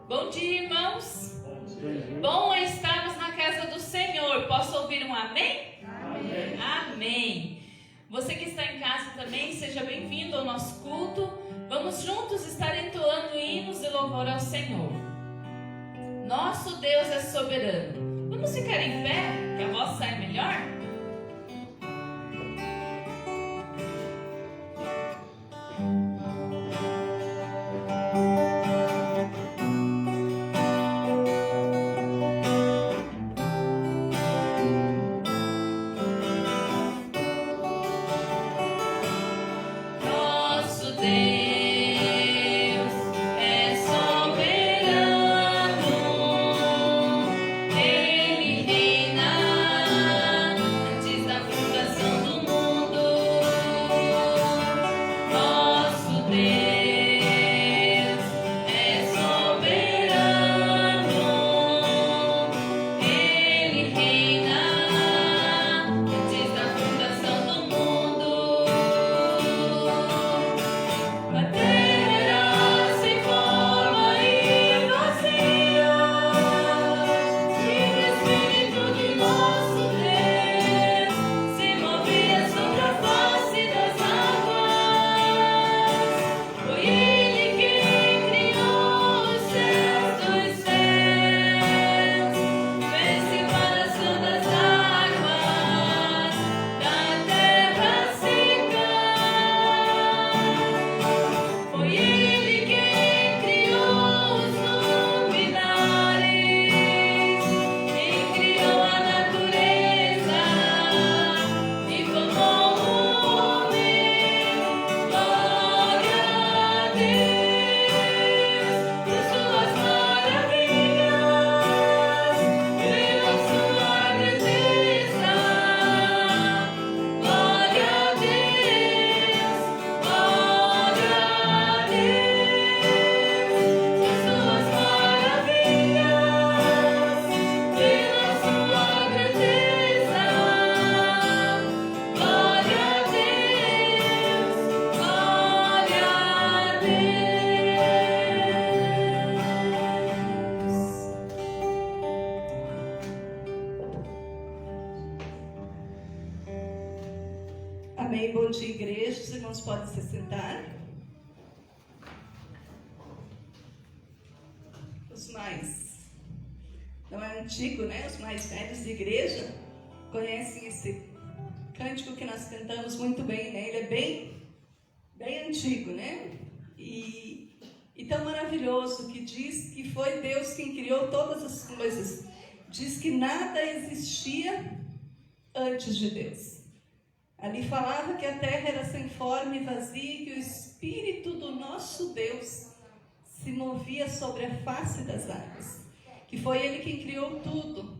Bom dia, irmãos. Bom é estarmos na casa do Senhor. Posso ouvir um amém? Amém. Amém. Você que está em casa também, seja bem-vindo ao nosso culto. Vamos juntos estar entoando hinos de louvor ao Senhor. Nosso Deus é soberano. Vamos ficar em pé, que a voz sai melhor? Amém, bom dia, igreja. Os irmãos podem se sentar. Os mais, não é antigo, né? Os mais velhos de igreja conhecem esse cântico que nós cantamos muito bem, né? Ele é bem antigo, né? E tão maravilhoso, que diz que foi Deus quem criou todas as coisas. Diz que nada existia antes de Deus. Ali falava que a terra era sem forma e vazia, e que o Espírito do nosso Deus se movia sobre a face das águas. Que foi Ele quem criou tudo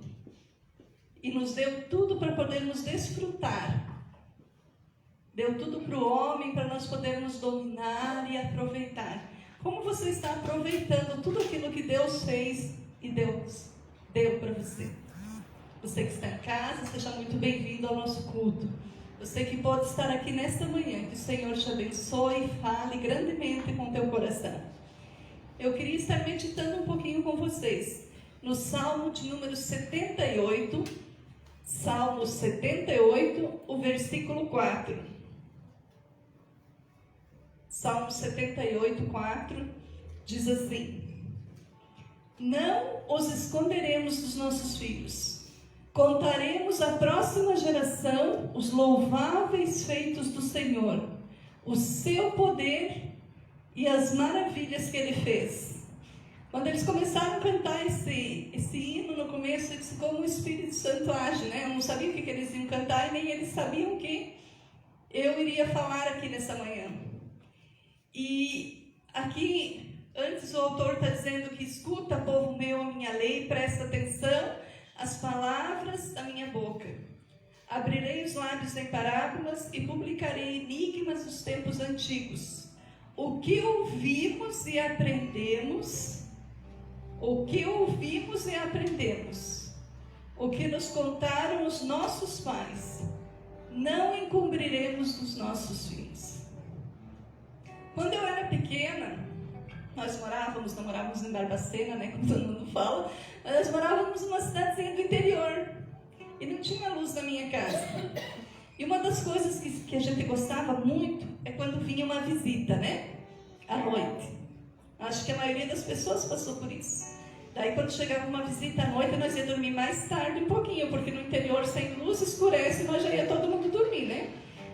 e nos deu tudo para podermos desfrutar. Deu tudo para o homem, para nós podermos dominar e aproveitar. Como você está aproveitando tudo aquilo que Deus fez e deu para você? Você que está em casa, seja muito bem-vindo ao nosso culto. Você que pode estar aqui nesta manhã, que o Senhor te abençoe e fale grandemente com o teu coração. Eu queria estar meditando um pouquinho com vocês no Salmo de número 78, Salmo 78, o versículo 4. Salmo 78, 4, diz assim: Não os esconderemos dos nossos filhos. Contaremos à próxima geração os louváveis feitos do Senhor, o seu poder e as maravilhas que Ele fez. Quando eles começaram a cantar esse hino no começo, eu disse como o Espírito Santo age, né? Eu não sabia o que eles iam cantar e nem eles sabiam o que eu iria falar aqui nessa manhã. E aqui, antes o autor está dizendo que escuta, povo meu, a minha lei, presta atenção as palavras da minha boca. Abrirei os lábios em parábolas e publicarei enigmas dos tempos antigos. O que ouvimos e aprendemos, o que nos contaram os nossos pais, não encobriremos dos nossos filhos. Quando eu era pequena, Nós não morávamos em Barbacena, né, como todo mundo fala, mas nós morávamos numa cidadezinha do interior. E não tinha luz na minha casa. E uma das coisas que a gente gostava muito é quando vinha uma visita, né? À noite. Acho que a maioria das pessoas passou por isso. Daí quando chegava uma visita à noite, nós ia dormir mais tarde um pouquinho, porque no interior sem luz escurece e nós já ia todo mundo dormir, né?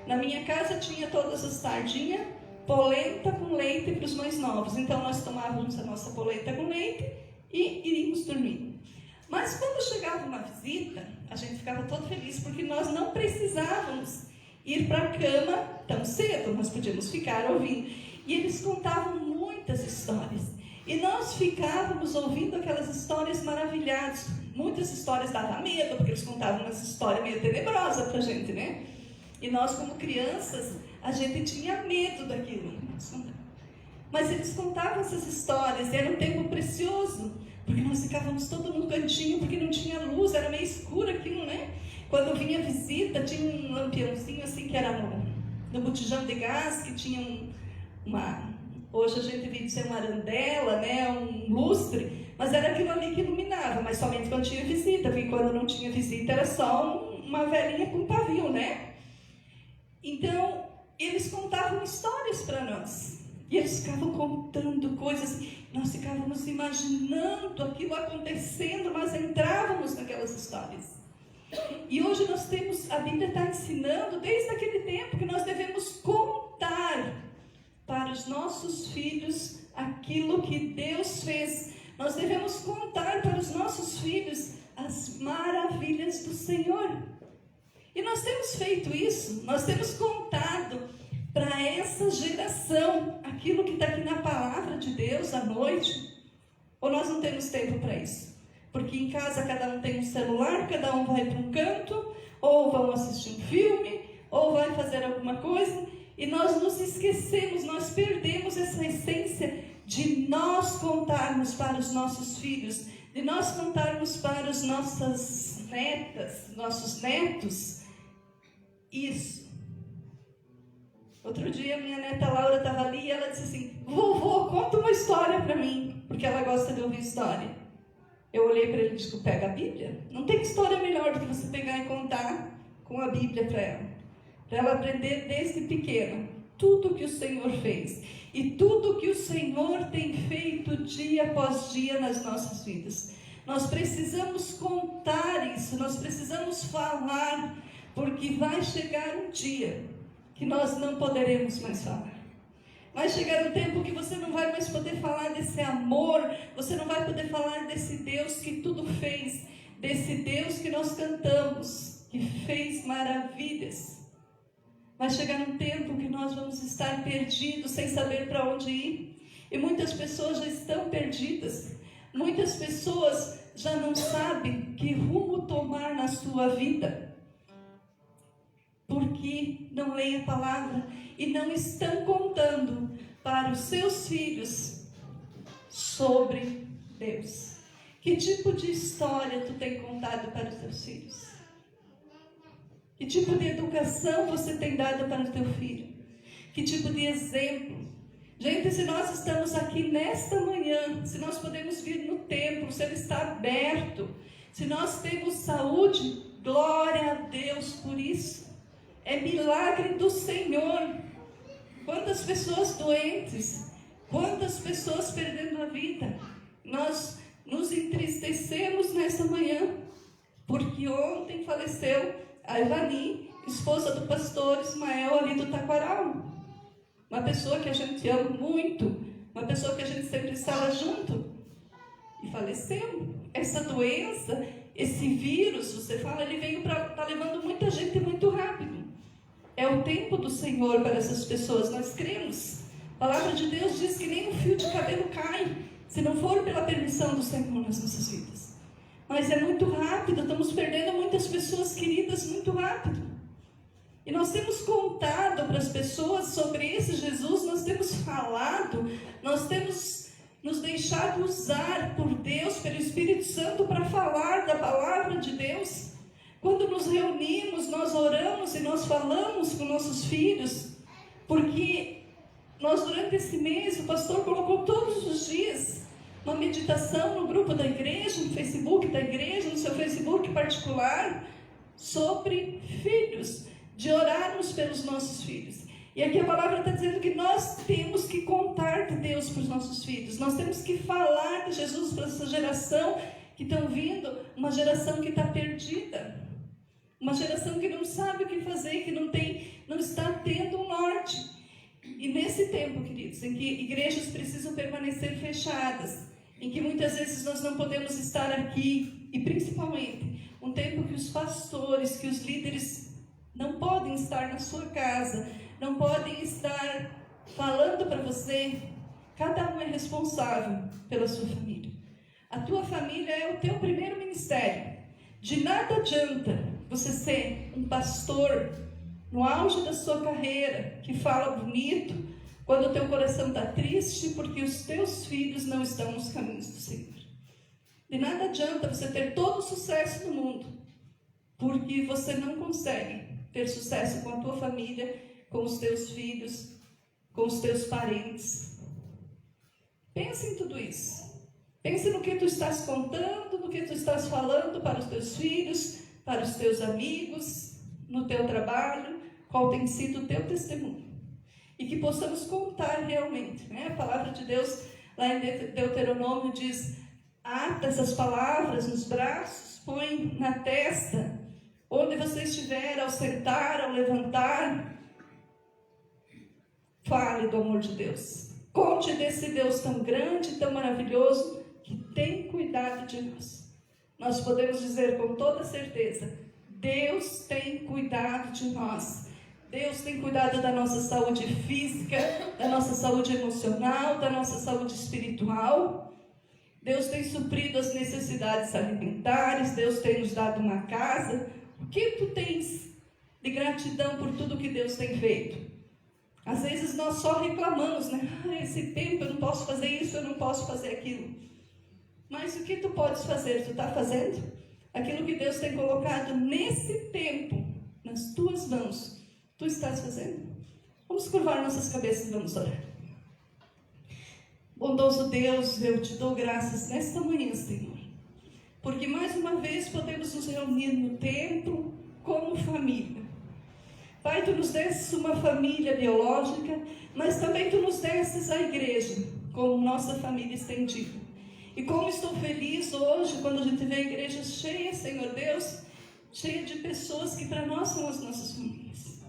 Na minha casa tinha todas as tardinhas, polenta com leite para os mais novos. Então nós tomávamos a nossa polenta com leite e iríamos dormir. Mas quando chegava uma visita, a gente ficava todo feliz, porque nós não precisávamos ir para a cama tão cedo, nós podíamos ficar ouvindo. E eles contavam muitas histórias. E nós ficávamos ouvindo aquelas histórias maravilhadas. Muitas histórias davam medo, porque eles contavam umas histórias meio tenebrosas para a gente, né? E nós, como crianças, a gente tinha medo daquilo. Mas eles contavam essas histórias, e era um tempo precioso. Porque nós ficávamos todo no cantinho, porque não tinha luz, era meio escuro aquilo, né? Quando vinha visita, tinha um lampiãozinho assim, que era no botijão de gás, que tinha hoje a gente vive ser uma arandela, né? Um lustre, mas era aquilo ali que iluminava, mas somente quando tinha visita, porque quando não tinha visita era só uma velhinha com pavio, né? Então, eles contavam histórias para nós. E eles ficavam contando coisas, nós ficávamos imaginando aquilo acontecendo, nós entrávamos naquelas histórias. E hoje nós temos, a Bíblia está ensinando, desde aquele tempo, que nós devemos contar para os nossos filhos aquilo que Deus fez. Nós devemos contar para os nossos filhos as maravilhas do Senhor. E nós temos feito isso, nós temos contado para essa geração aquilo que está aqui na palavra de Deus à noite. Ou nós não temos tempo para isso? Porque em casa cada um tem um celular, cada um vai para um canto, ou vão assistir um filme, ou vai fazer alguma coisa, e nós nos esquecemos, nós perdemos essa essência de nós contarmos para os nossos filhos, de nós contarmos para as nossas netas, nossos netos, isso. Outro dia, minha neta Laura estava ali e ela disse assim: vovô, conta uma história para mim, porque ela gosta de ouvir história. Eu olhei para ele e disse: pega a Bíblia. Não tem história melhor do que você pegar e contar com a Bíblia para ela aprender desde pequena tudo que o Senhor fez e tudo que o Senhor tem feito dia após dia nas nossas vidas. Nós precisamos contar isso, nós precisamos falar, porque vai chegar um dia que nós não poderemos mais falar. Vai chegar um tempo que você não vai mais poder falar desse amor, você não vai poder falar desse Deus que tudo fez, desse Deus que nós cantamos, que fez maravilhas. Vai chegar um tempo que nós vamos estar perdidos, sem saber para onde ir. E muitas pessoas já estão perdidas. Muitas pessoas já não sabem que rumo tomar na sua vida, porque não leem a palavra e não estão contando para os seus filhos sobre Deus. Que tipo de história tu tem contado para os teus filhos? Que tipo de educação você tem dado para o teu filho? Que tipo de exemplo? Gente, se nós estamos aqui nesta manhã, se nós podemos vir no templo, se ele está aberto, se nós temos saúde, glória a Deus por isso. É milagre do Senhor. Quantas pessoas doentes, quantas pessoas perdendo a vida. Nós nos entristecemos nessa manhã, porque ontem faleceu a Ivani, esposa do pastor Ismael ali do Taquaral. Uma pessoa que a gente ama muito, uma pessoa que a gente sempre estava junto, e faleceu. Essa doença, esse vírus, você fala, ele veio para estar levando muita gente muito rápido. É o tempo do Senhor para essas pessoas, nós cremos. A palavra de Deus diz que nem um fio de cabelo cai, se não for pela permissão do Senhor nas nossas vidas. Mas é muito rápido, estamos perdendo muitas pessoas queridas muito rápido. E nós temos contado para as pessoas sobre esse Jesus, nós temos falado, nós temos nos deixado usar por Deus, pelo Espírito Santo, para falar da palavra de Deus. Quando nos reunimos, nós oramos e nós falamos com nossos filhos, porque Nós, durante esse mês, o pastor colocou todos os dias uma meditação no grupo da igreja, no Facebook da igreja, no seu Facebook particular, sobre filhos, de orarmos pelos nossos filhos. E aqui a palavra está dizendo que nós temos que contar de Deus para os nossos filhos, nós temos que falar de Jesus para essa geração que estão vindo, uma geração que está perdida, uma geração que não sabe o que fazer, que não está tendo um norte. E nesse tempo, queridos, em que igrejas precisam permanecer fechadas, em que muitas vezes nós não podemos estar aqui, e principalmente um tempo que os pastores, que os líderes não podem estar na sua casa, não podem estar falando para você, cada um é responsável pela sua família. A tua família é o teu primeiro ministério. De nada adianta você ser um pastor no auge da sua carreira, que fala bonito, quando o teu coração está triste, porque os teus filhos não estão nos caminhos do Senhor. De nada adianta você ter todo o sucesso do mundo, porque você não consegue ter sucesso com a tua família, com os teus filhos, com os teus parentes. Pense em tudo isso. Pense no que tu estás contando, no que tu estás falando para os teus filhos, para os teus amigos, no teu trabalho, qual tem sido o teu testemunho. E que possamos contar realmente, né? A palavra de Deus, lá em Deuteronômio, diz: ata essas palavras nos braços, põe na testa, onde você estiver, ao sentar, ao levantar, fale do amor de Deus. Conte desse Deus tão grande, tão maravilhoso, que tem cuidado de nós. Nós podemos dizer com toda certeza: Deus tem cuidado de nós. Deus tem cuidado da nossa saúde física, da nossa saúde emocional, da nossa saúde espiritual. Deus tem suprido as necessidades alimentares, Deus tem nos dado uma casa. O que tu tens de gratidão por tudo que Deus tem feito? Às vezes nós só reclamamos, né? Esse tempo eu não posso fazer isso, eu não posso fazer aquilo. Mas o que tu podes fazer? Tu está fazendo? Aquilo que Deus tem colocado nesse tempo, nas tuas mãos, tu estás fazendo? Vamos curvar nossas cabeças e vamos orar. Bondoso Deus, eu te dou graças nesta manhã, Senhor, porque mais uma vez podemos nos reunir no templo como família. Pai, tu nos desses uma família biológica, mas também tu nos desses a igreja como nossa família estendida. E como estou feliz hoje quando a gente vê a igreja cheia, Senhor Deus, cheia de pessoas que para nós são as nossas famílias.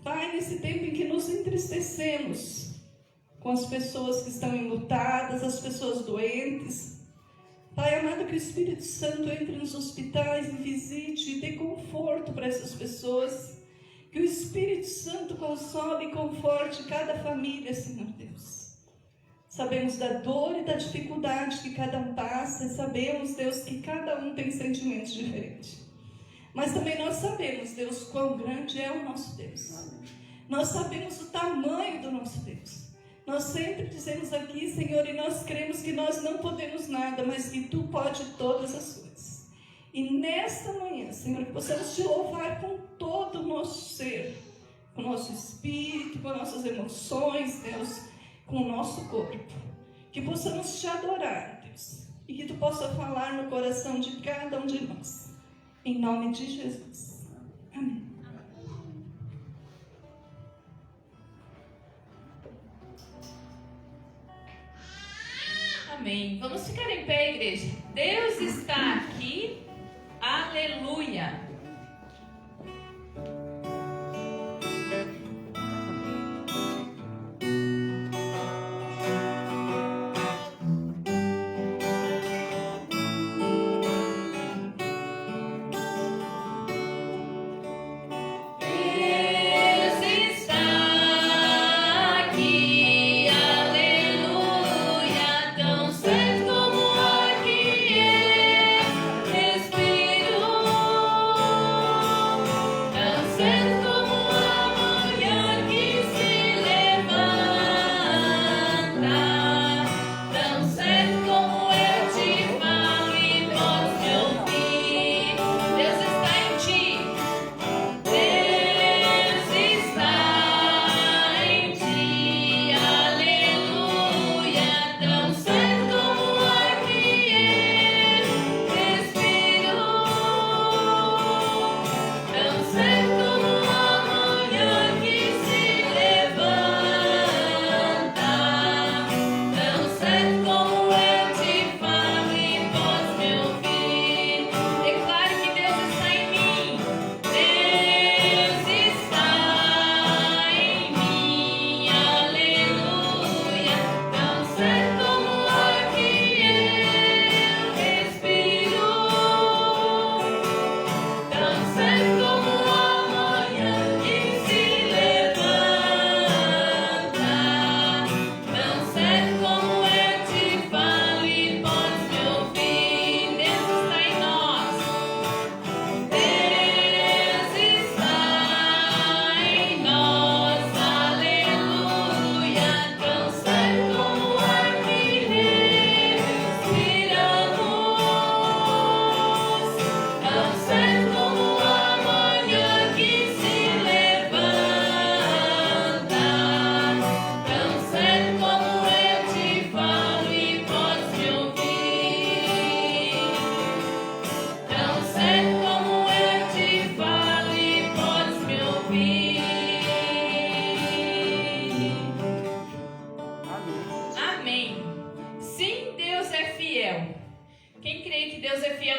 Pai, nesse tempo em que nos entristecemos com as pessoas que estão enlutadas, as pessoas doentes, Pai amado, que o Espírito Santo entre nos hospitais e visite e dê conforto para essas pessoas, que o Espírito Santo console e conforte cada família, Senhor Deus. Sabemos da dor e da dificuldade que cada um passa, e sabemos, Deus, que cada um tem sentimentos diferentes. Mas também nós sabemos, Deus, quão grande é o nosso Deus. Nós sabemos o tamanho do nosso Deus. Nós sempre dizemos aqui, Senhor, e nós cremos que nós não podemos nada, mas que Tu pode todas as coisas. E nesta manhã, Senhor, que possamos Te louvar com todo o nosso ser, com o nosso espírito, com as nossas emoções, Deus, com o nosso corpo. Que possamos Te adorar, Deus, e que Tu possa falar no coração de cada um de nós. Em nome de Jesus. Amém. Amém. Vamos ficar em pé, igreja. Deus está aqui. Aleluia. Deus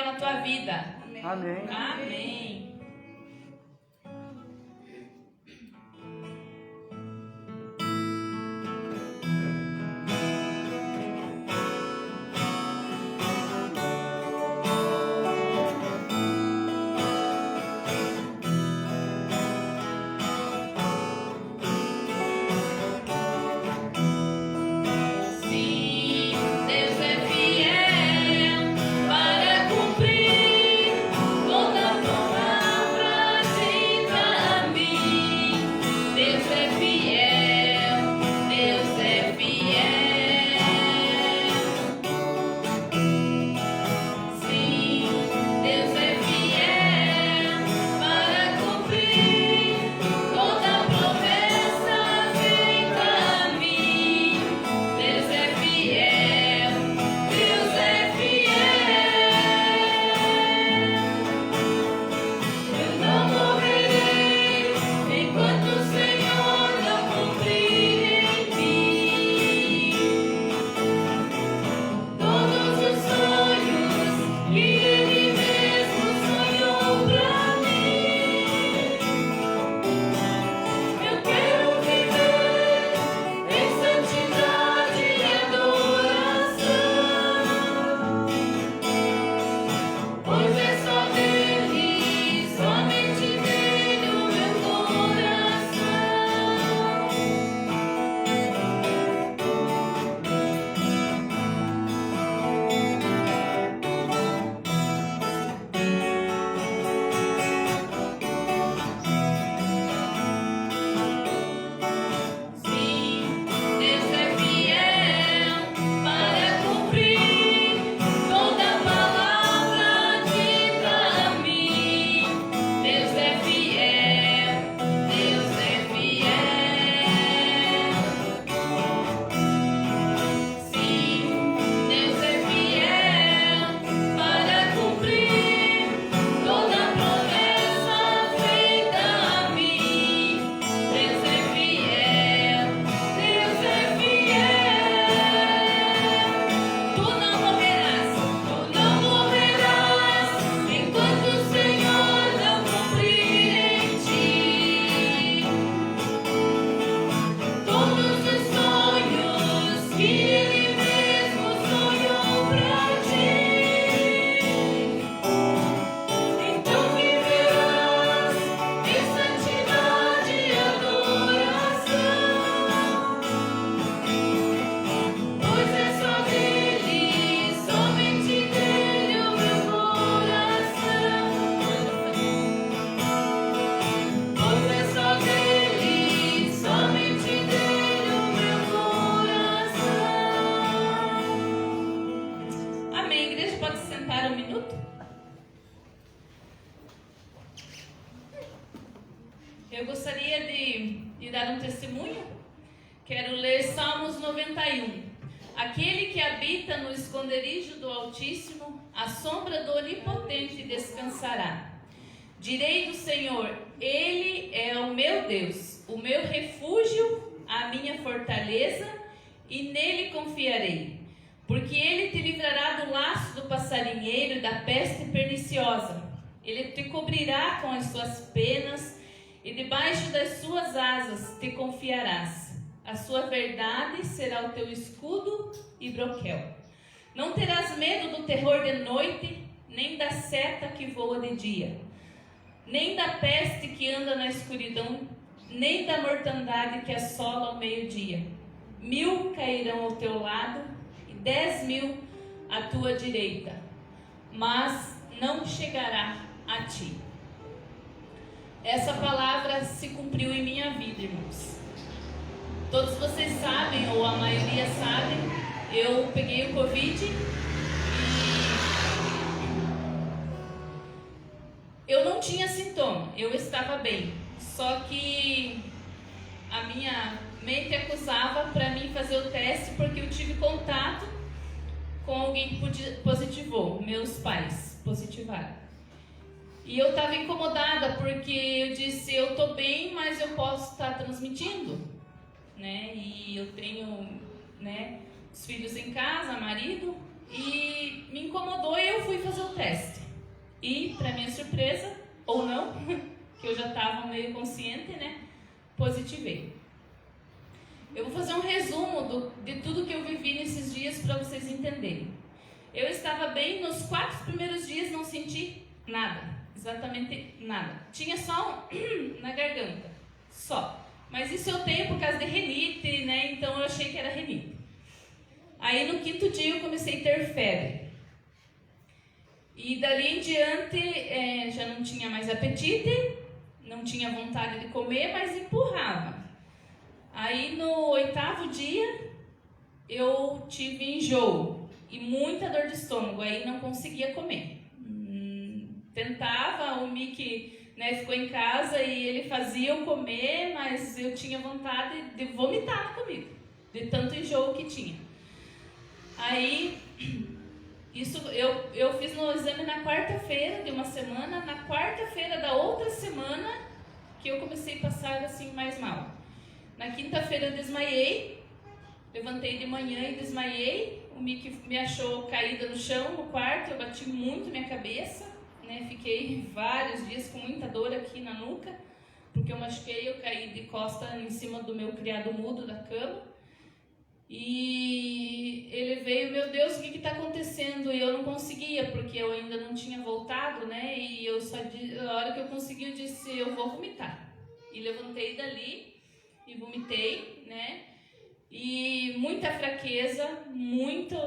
fiel na tua vida. Amém. Amém. Amém. Sim, Deus é fiel para cumprir toda palavra dita a mim. Deus é fiel, Deus é fiel. Sim, Deus é fiel para cumprir toda promessa feita a mim. Deus é fiel, Deus é fiel. Eu não morrerei enquanto o Senhor não cumprir em mim todos os sonhos que Ele mesmo sonhou pra mim. Eu quero viver em santidade e adoração, pois é só dele, somente dele o meu coração. Sim, Deus é fiel para cumprir toda palavra dita a mim. Deus é fiel, Deus é fiel. Sim, Deus é fiel para cumprir toda promessa feita a mim. Deus é fiel, Deus é fiel. Tu não morrerás enquanto o Senhor não cumprir em ti todos os sonhos que Ele mesmo sonhou pra ti. Então viverás em santidade e adoração, pois é só dele, somente dele o meu coração. Pois é só dele, somente dele o meu coração. Amém. Igreja, pode se sentar um minuto? Eu gostaria de dar um testemunho. Quero ler Salmos 91. Aquele que habita no esconderijo do Altíssimo, à sombra do Onipotente descansará. Direi do Senhor, Ele é o meu Deus, o meu refúgio, a minha fortaleza, e nele confiarei. Porque Ele te livrará do laço do passarinheiro e da peste perniciosa. Ele te cobrirá com as suas penas, e debaixo das suas asas te confiarás. A sua verdade será o teu escudo e broquel. Não terás medo do terror de noite, nem da seta que voa de dia, nem da peste que anda na escuridão, nem da mortandade que assola ao meio-dia. 1000 cairão ao teu lado e 10.000 à tua direita, mas não chegará a ti. Essa palavra se cumpriu em minha vida, irmãos. Todos vocês sabem, ou a maioria sabe, eu peguei o Covid e eu não tinha sintoma, eu estava bem. Só que a minha mente acusava para mim fazer o teste porque eu tive contato com alguém que positivou, meus pais positivaram. E eu estava incomodada porque eu disse, eu estou bem, mas eu posso estar transmitindo, né? E eu tenho, né, os filhos em casa, marido, e me incomodou e eu fui fazer o teste. E, para minha surpresa, ou não, que eu já estava meio consciente, né? Positivei. Eu vou fazer um resumo de tudo que eu vivi nesses dias para vocês entenderem. Eu estava bem, nos 4 primeiros dias não senti nada, exatamente nada. Tinha só na garganta, só. Mas isso eu tenho por causa de rinite, né? Então eu achei que era rinite. Aí no 5º dia eu comecei a ter febre. E dali em diante já não tinha mais apetite, não tinha vontade de comer, mas empurrava. Aí no 8º dia eu tive enjoo e muita dor de estômago, aí não conseguia comer. Tentava, o Mickey, né, ficou em casa e ele fazia eu comer, mas eu tinha vontade de vomitar na comida, de tanto enjoo que tinha. Aí, isso eu fiz no exame na quarta-feira de uma semana, na quarta-feira da outra semana que eu comecei a passar assim mais mal. Na quinta-feira eu desmaiei, levantei de manhã e desmaiei, o Mickey me achou caída no chão, no quarto, eu bati muito minha cabeça, né? Fiquei vários dias com muita dor aqui na nuca, porque eu machuquei, eu caí de costa em cima do meu criado mudo da cama. E ele veio, meu Deus, o que está acontecendo? E eu não conseguia, porque eu ainda não tinha voltado, né? E eu só, a hora que eu consegui, eu disse, eu vou vomitar. E levantei dali e vomitei, né? E muita fraqueza, muito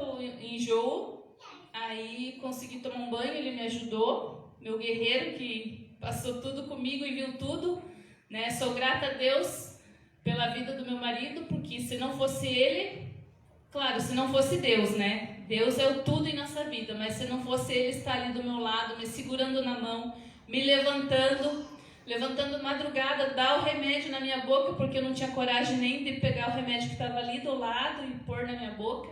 enjoo. Aí consegui tomar um banho, ele me ajudou. Meu guerreiro que passou tudo comigo e viu tudo, né? Sou grata a Deus pela vida do meu marido, porque se não fosse ele, claro, se não fosse Deus, né? Deus é o tudo em nossa vida, mas se não fosse ele estar ali do meu lado, me segurando na mão, me levantando madrugada, dar o remédio na minha boca, porque eu não tinha coragem nem de pegar o remédio que estava ali do lado e pôr na minha boca.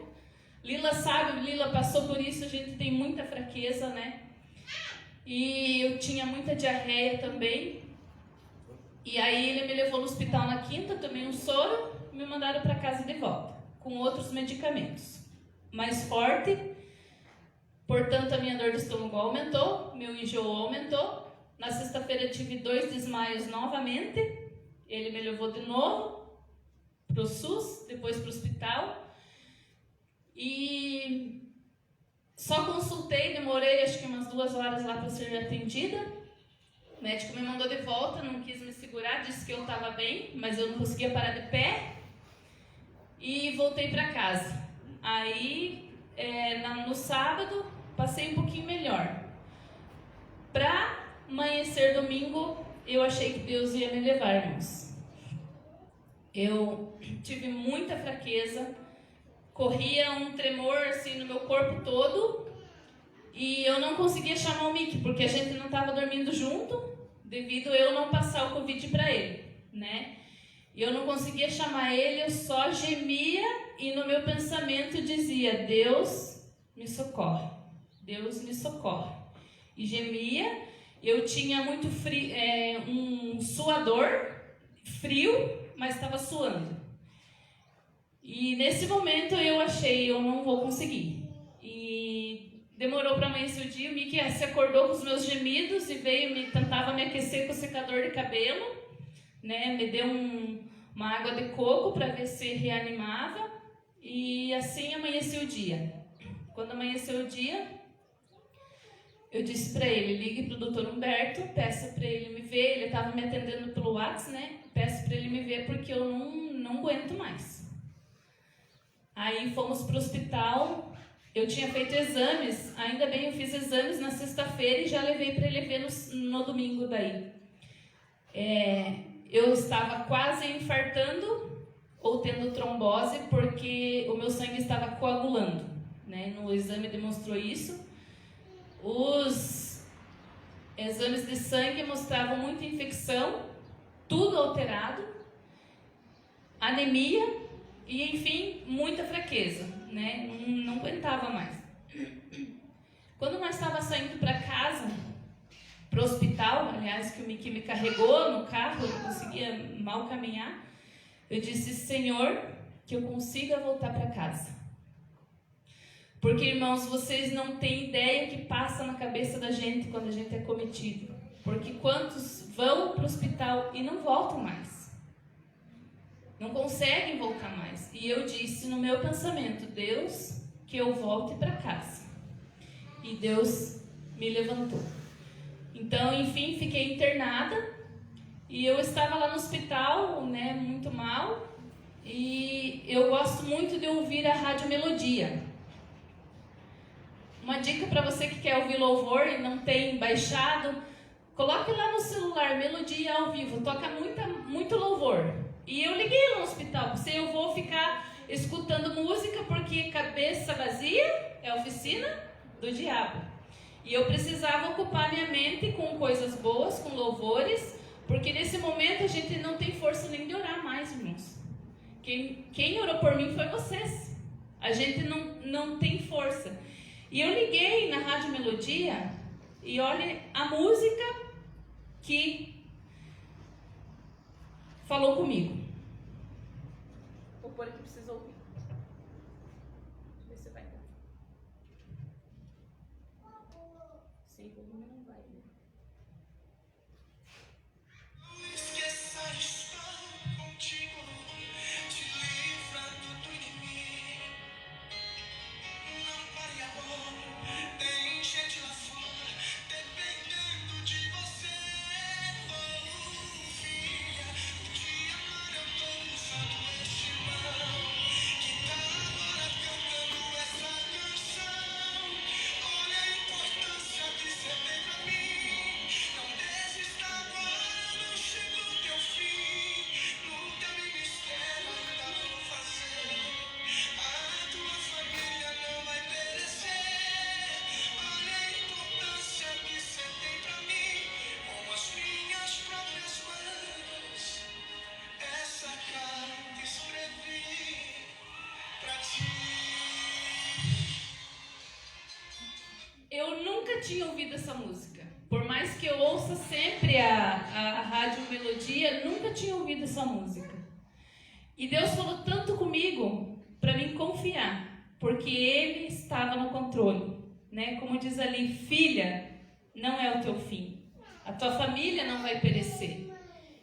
Lila sabe, Lila passou por isso, a gente tem muita fraqueza, né? E eu tinha muita diarreia também. E aí ele me levou no hospital na quinta, tomei um soro e me mandaram para casa de volta, com outros medicamentos. Mais forte, portanto a minha dor de estômago aumentou, meu enjoo aumentou. Na sexta-feira eu tive 2 desmaios novamente, ele me levou de novo para o SUS, depois para o hospital. E só consultei, demorei acho que umas 2 horas lá para ser atendida. O médico me mandou de volta, não quis me segurar, disse que eu estava bem, mas eu não conseguia parar de pé. E voltei para casa. Aí, no sábado, passei um pouquinho melhor. Para amanhecer domingo, eu achei que Deus ia me levar, irmãos. Eu tive muita fraqueza, corria um tremor assim no meu corpo todo. E eu não conseguia chamar o Mickey, porque a gente não estava dormindo junto, devido a eu não passar o Covid para ele, né? E eu não conseguia chamar ele, eu só gemia e no meu pensamento dizia, Deus me socorre, Deus me socorre. E gemia, eu tinha muito frio, um suador, frio, mas estava suando. E nesse momento eu achei, eu não vou conseguir. Demorou para amanhecer o dia, o Mickey se acordou com os meus gemidos e veio, tentava me aquecer com o secador de cabelo, né? Me deu uma água de coco para ver se reanimava e assim amanheceu o dia. Quando amanheceu o dia, eu disse para ele, ligue para o Dr. Humberto, peça para ele me ver, ele estava me atendendo pelo WhatsApp, né? Peço para ele me ver porque eu não aguento mais. Aí fomos para o hospital. Eu tinha feito exames, ainda bem eu fiz exames na sexta-feira e já levei para ele ver no domingo daí. Eu estava quase infartando ou tendo trombose porque o meu sangue estava coagulando, né? No exame demonstrou isso. Os exames de sangue mostravam muita infecção, tudo alterado, anemia e, enfim, muita fraqueza, né? Não aguentava mais. Quando nós estávamos saindo para casa, para o hospital, aliás, que o Mickey me carregou no carro, eu não conseguia mal caminhar, eu disse, Senhor, que eu consiga voltar para casa. Porque, irmãos, vocês não têm ideia o que passa na cabeça da gente quando a gente é cometido. Porque quantos vão para o hospital e não voltam mais? Não conseguem voltar mais. E eu disse no meu pensamento, Deus, que eu volte para casa. E Deus me levantou. Então, enfim, fiquei internada. E eu estava lá no hospital, né, muito mal. E eu gosto muito de ouvir a Rádio Melodia. Uma dica para você que quer ouvir louvor e não tem baixado, coloque lá no celular, Melodia ao vivo, toca muito louvor. E eu liguei lá no hospital, se eu vou ficar escutando música, porque cabeça vazia é oficina do diabo. E eu precisava ocupar minha mente com coisas boas, com louvores, porque nesse momento a gente não tem força nem de orar mais, irmãos. Quem orou por mim foi vocês. A gente não tem força. E eu liguei na Rádio Melodia e olha a música que falou comigo. Vou pôr aqui, preciso ouvir. Deixa eu ver se vai dar. Sem volume não vai, né? Esqueça, estou contigo, te livrando do inimigo. Não pare agora, tem gente lá fora dependendo de você. Oh, filha, te amar eu tô usando este irmão que tá agora cantando essa canção. Olha a importância que você tem pra mim. Não desista agora, não chegou o teu fim. No teu ministério ainda vou fazer. A tua família não vai perecer. Olha a importância que você tem pra mim. Com as minhas próprias mãos, essa carta escrevi pra ti. Eu nunca tinha ouvido essa música. Por mais que eu ouça sempre a Rádio Melodia, nunca tinha ouvido essa música. E Deus falou tanto comigo para mim confiar, porque Ele estava no controle, né? Como diz ali, filha, não é o teu fim. A tua família não vai perecer.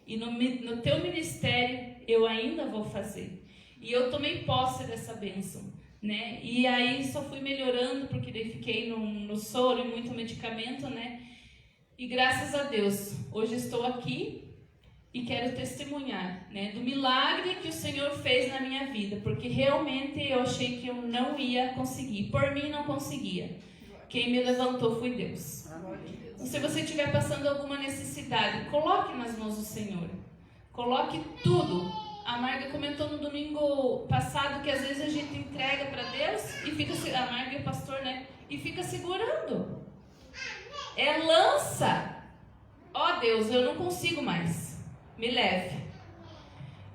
E no teu ministério eu ainda vou fazer. E eu tomei posse dessa bênção, né? E aí só fui melhorando, porque daí fiquei no soro e muito medicamento, né? E graças a Deus, hoje estou aqui e quero testemunhar, né, do milagre que o Senhor fez na minha vida, porque realmente eu achei que eu não ia conseguir, por mim não conseguia. Quem me levantou foi Deus. Então, se você estiver passando alguma necessidade, coloque nas mãos do Senhor. Coloque tudo. A Marga comentou no domingo passado que às vezes a gente entrega para Deus e fica, a Marga e o pastor, né, e fica segurando. É lança. Ó Deus, eu não consigo mais. Me leve.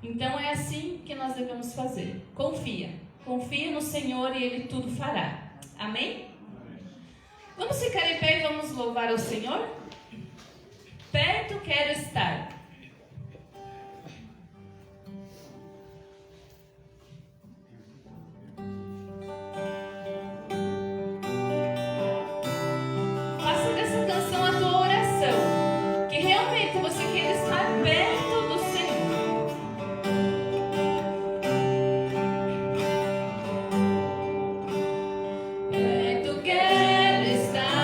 Então é assim que nós devemos fazer. Confia. Confia no Senhor e Ele tudo fará. Amém? Vamos ficar em pé e vamos louvar ao Senhor? Perto quero estar. Faça dessa canção a tua oração, que realmente você quer estar perto do Senhor. Perto quero estar.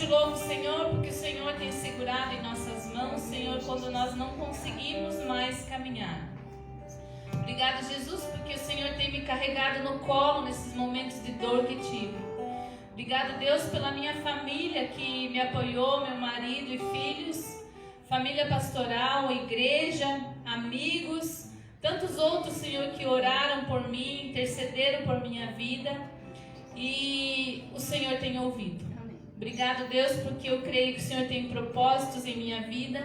louvo, Senhor, porque o Senhor tem segurado em nossas mãos, Senhor, quando nós não conseguimos mais caminhar. Obrigado, Jesus, porque o Senhor tem me carregado no colo nesses momentos de dor que tive. Obrigado, Deus, pela minha família que me apoiou, meu marido e filhos, família pastoral, igreja, amigos, tantos outros, Senhor, que oraram por mim, intercederam por minha vida, e o Senhor tem ouvido. Obrigado, Deus, porque eu creio que o Senhor tem propósitos em minha vida,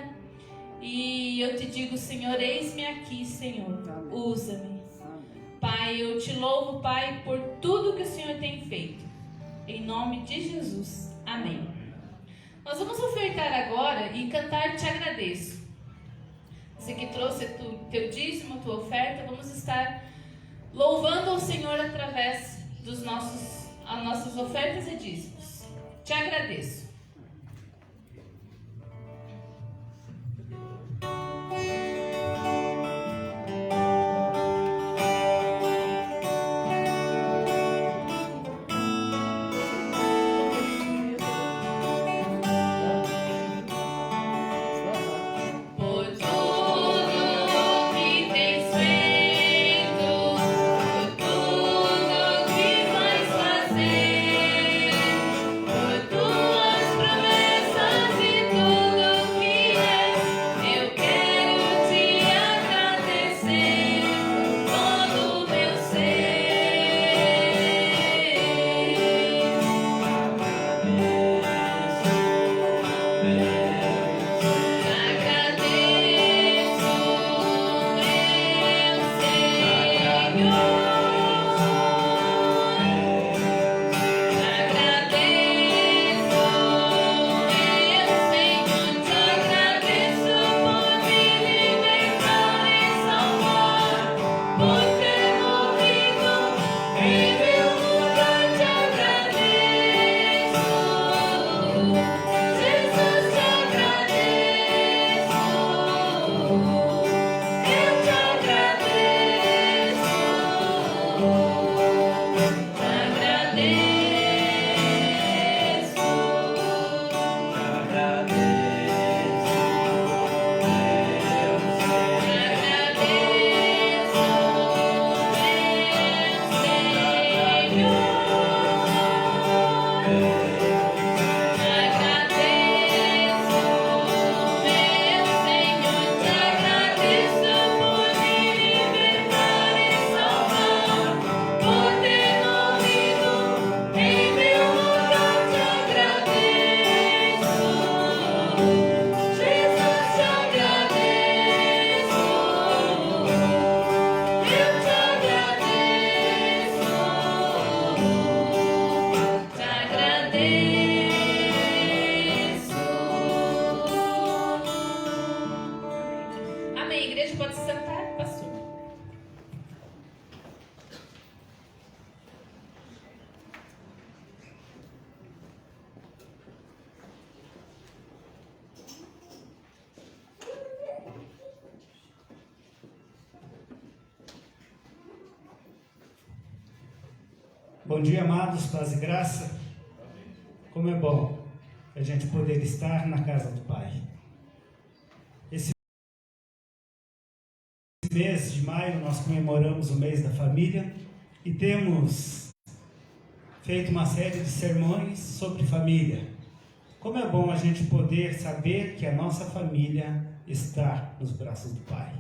e eu te digo, Senhor, eis-me aqui, Senhor, usa-me. Pai, eu te louvo, Pai, por tudo que o Senhor tem feito. Em nome de Jesus. Amém. Nós vamos ofertar agora e cantar Te Agradeço. Você que trouxe teu dízimo, tua oferta, vamos estar louvando ao Senhor através das nossas ofertas e dízimos. Te agradeço. Bom dia, amados, paz e graça. Como é bom a gente poder estar na casa do Pai. Esse mês de maio nós comemoramos o mês da família e temos feito uma série de sermões sobre família. Como é bom a gente poder saber que a nossa família está nos braços do Pai.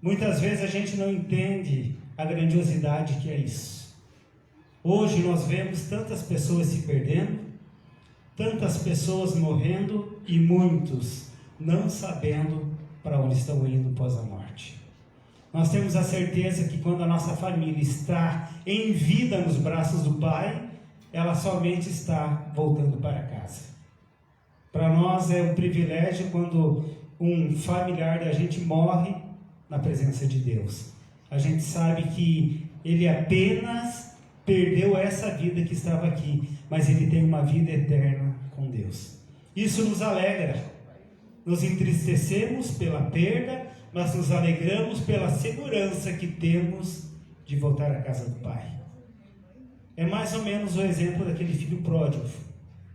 Muitas vezes a gente não entende a grandiosidade que é isso. Hoje nós vemos tantas pessoas se perdendo, tantas pessoas morrendo e muitos não sabendo para onde estão indo após a morte. Nós temos a certeza que quando a nossa família está em vida nos braços do Pai, ela somente está voltando para casa. Para nós é um privilégio quando um familiar da gente morre na presença de Deus. A gente sabe que ele apenas perdeu essa vida que estava aqui, mas ele tem uma vida eterna com Deus. Isso nos alegra. Nos entristecemos pela perda, mas nos alegramos pela segurança que temos de voltar à casa do Pai. É mais ou menos o exemplo daquele filho pródigo.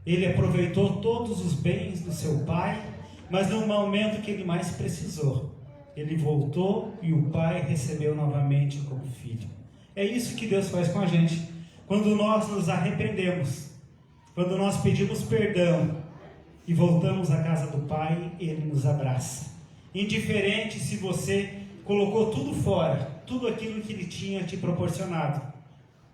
Ele aproveitou todos os bens do seu pai, mas no momento que ele mais precisou, ele voltou e o pai recebeu novamente como filho. É isso que Deus faz com a gente. Quando nós nos arrependemos, quando nós pedimos perdão e voltamos à casa do pai, ele nos abraça. Indiferente se você colocou tudo fora, tudo aquilo que ele tinha te proporcionado,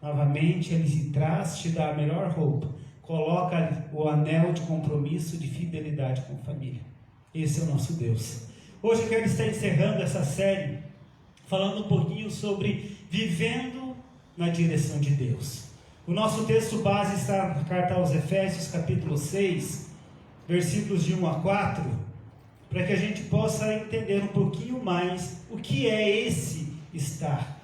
novamente ele se traz, te dá a melhor roupa, coloca o anel de compromisso, de fidelidade com a família. Esse é o nosso Deus. Hoje eu quero estar encerrando essa série falando um pouquinho sobre vivendo na direção de Deus. O nosso texto base está na carta aos Efésios, capítulo 6, versículos de 1 a 4, para que a gente possa entender um pouquinho mais o que é esse estar.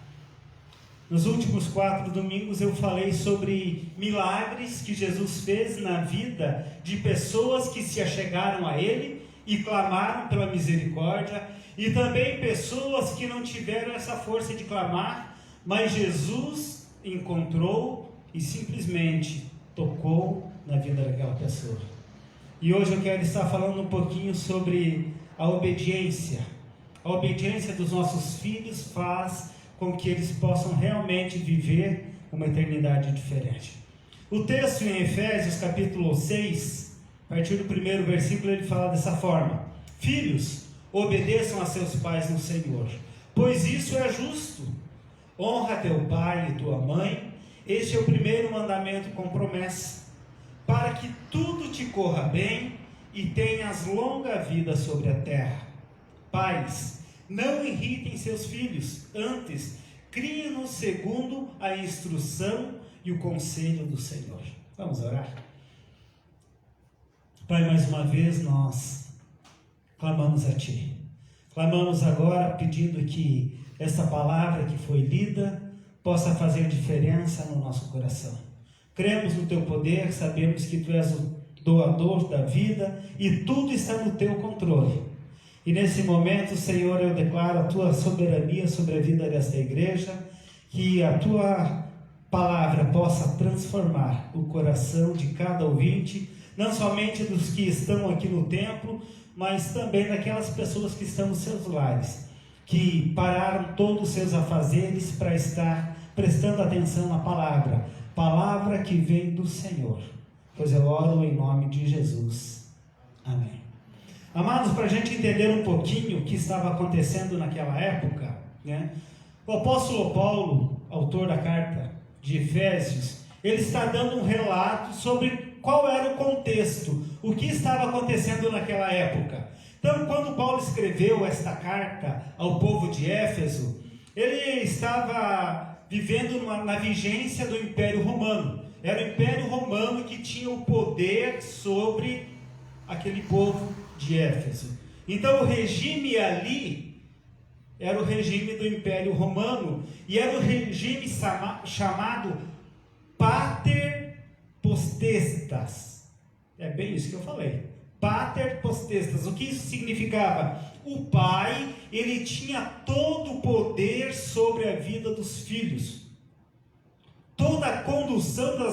Nos últimos 4 domingos eu falei sobre milagres que Jesus fez na vida de pessoas que se achegaram a Ele e clamaram pela misericórdia, e também pessoas que não tiveram essa força de clamar, mas Jesus encontrou e simplesmente tocou na vida daquela pessoa. E hoje eu quero estar falando um pouquinho sobre a obediência. A obediência dos nossos filhos faz com que eles possam realmente viver uma eternidade diferente. O texto em Efésios capítulo 6, a partir do primeiro versículo, ele fala dessa forma: Filhos, obedeçam a seus pais no Senhor, pois isso é justo. Honra teu pai e tua mãe, este é o primeiro mandamento com promessa, para que tudo te corra bem e tenhas longa vida sobre a terra. Pais, não irritem seus filhos, antes criem-nos segundo a instrução e o conselho do Senhor. Vamos orar? Pai, mais uma vez nós clamamos a Ti. Clamamos agora pedindo que essa palavra que foi lida possa fazer diferença no nosso coração. Cremos no Teu poder, sabemos que Tu és o doador da vida e tudo está no Teu controle. E nesse momento, Senhor, eu declaro a Tua soberania sobre a vida desta igreja, que a Tua palavra possa transformar o coração de cada ouvinte, não somente dos que estão aqui no templo, mas também daquelas pessoas que estão nos seus lares, que pararam todos os seus afazeres para estar prestando atenção na palavra que vem do Senhor. Pois eu oro em nome de Jesus. Amém. Amados, para a gente entender um pouquinho o que estava acontecendo naquela época, o apóstolo Paulo, autor da carta de Efésios, ele está dando um relato sobre qual era o contexto, o que estava acontecendo naquela época. Então, quando Paulo escreveu esta carta ao povo de Éfeso, ele estava vivendo na vigência do Império Romano. Era o Império Romano que tinha o poder sobre aquele povo de Éfeso. Então o regime ali era o regime do Império Romano, e era o regime chamado Pater Potestas. É bem isso que eu falei. Pater Potestas. O que isso significava? O pai, ele tinha todo o poder sobre a vida dos filhos. Toda a condução da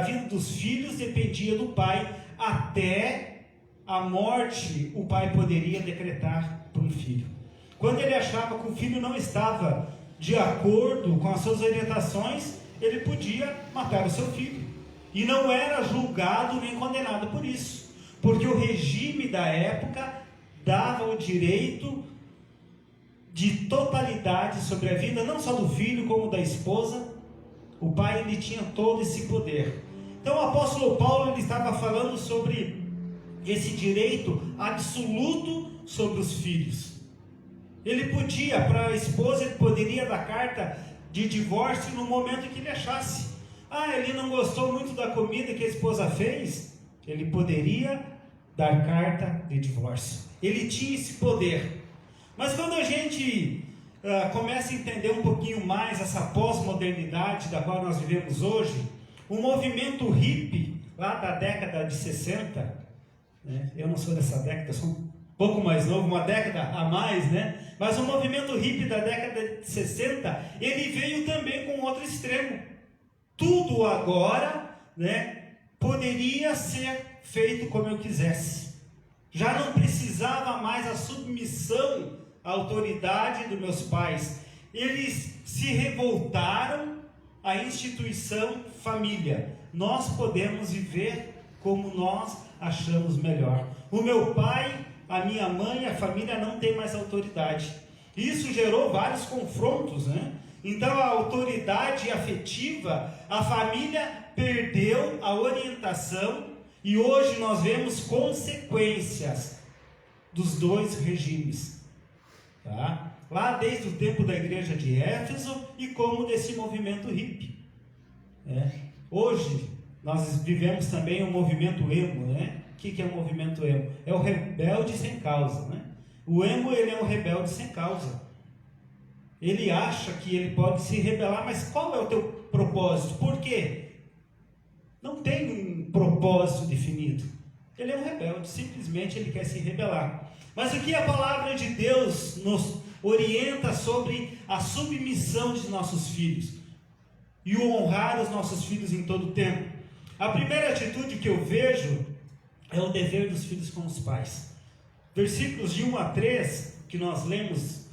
vida dos filhos dependia do pai. Até a morte o pai poderia decretar para um filho. Quando ele achava que o filho não estava de acordo com as suas orientações, ele podia matar o seu filho. E não era julgado nem condenado por isso, porque o regime da época dava o direito de totalidade sobre a vida, não só do filho, como da esposa. O pai, ele tinha todo esse poder. Então o apóstolo Paulo, ele estava falando sobre esse direito absoluto sobre os filhos. Ele podia, para a esposa, ele poderia dar carta de divórcio no momento que ele achasse. Ele não gostou muito da comida que a esposa fez, ele poderia dar carta de divórcio. Ele tinha esse poder. Mas quando a gente começa a entender um pouquinho mais essa pós-modernidade da qual nós vivemos hoje, o movimento hippie, lá da década de 60, eu não sou dessa década, sou um pouco mais novo, uma década a mais, mas o movimento hippie da década de 60, ele veio também com outro extremo. Tudo agora, poderia ser feito como eu quisesse. Já não precisava mais a submissão à autoridade dos meus pais. Eles se revoltaram à instituição família. Nós podemos viver como nós achamos melhor. O meu pai, a minha mãe, a família não tem mais autoridade. Isso gerou vários confrontos, né? Então a autoridade afetiva, a família perdeu a orientação e hoje nós vemos consequências dos dois regimes. Tá? Lá desde o tempo da igreja de Éfeso e como desse movimento hippie. Hoje nós vivemos também o movimento emo, né? O que é o movimento emo? É o rebelde sem causa, né? O emo, ele é um rebelde sem causa. Ele acha que ele pode se rebelar, mas qual é o teu propósito? Por quê? Não tem um propósito definido. Ele é um rebelde, simplesmente ele quer se rebelar. Mas o que a palavra de Deus nos orienta sobre a submissão de nossos filhos e o honrar os nossos filhos em todo o tempo? A primeira atitude que eu vejo é o dever dos filhos com os pais. Versículos de 1 a 3, que nós lemos,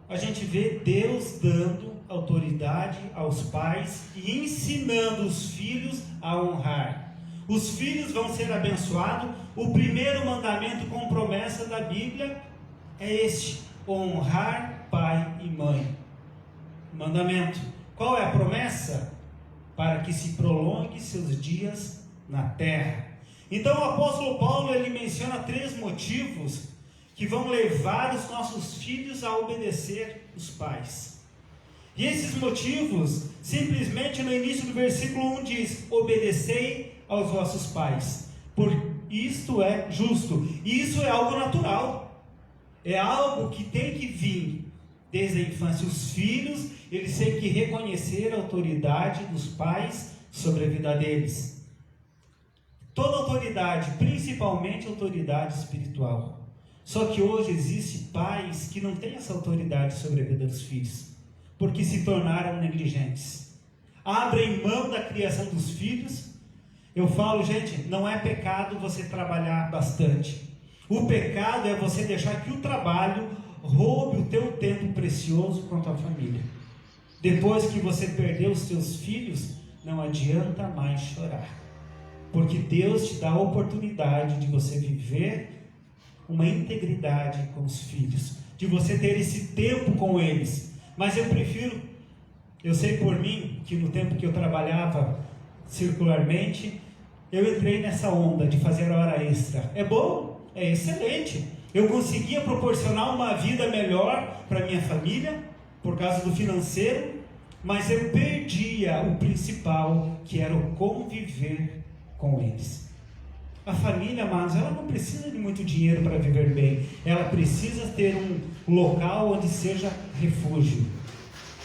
a gente vê Deus dando autoridade aos pais e ensinando os filhos a honrar. Os filhos vão ser abençoados. O primeiro mandamento com promessa da Bíblia é este: honrar pai e mãe. Mandamento. Qual é a promessa? Para que se prolongue seus dias na terra. Então o apóstolo Paulo, ele menciona 3 motivos que vão levar os nossos filhos a obedecer os pais. E esses motivos, simplesmente no início do versículo 1 diz: obedecei aos vossos pais, por isto é justo. E isso é algo natural, é algo que tem que vir desde a infância. Os filhos, eles têm que reconhecer a autoridade dos pais sobre a vida deles. Toda autoridade, principalmente autoridade espiritual. Só que hoje existem pais que não têm essa autoridade sobre a vida dos filhos, porque se tornaram negligentes. Abrem mão da criação dos filhos. Eu falo, gente, não é pecado você trabalhar bastante. O pecado é você deixar que o trabalho roube o teu tempo precioso com a tua família. Depois que você perdeu os teus filhos, não adianta mais chorar. Porque Deus te dá a oportunidade de você viver uma integridade com os filhos, de você ter esse tempo com eles. Mas eu sei por mim, que no tempo que eu trabalhava circularmente, eu entrei nessa onda de fazer hora extra. É bom? É excelente. Eu conseguia proporcionar uma vida melhor para minha família, por causa do financeiro, mas eu perdia o principal, que era o conviver com eles. A família, amados, ela não precisa de muito dinheiro para viver bem. Ela precisa ter um local onde seja refúgio.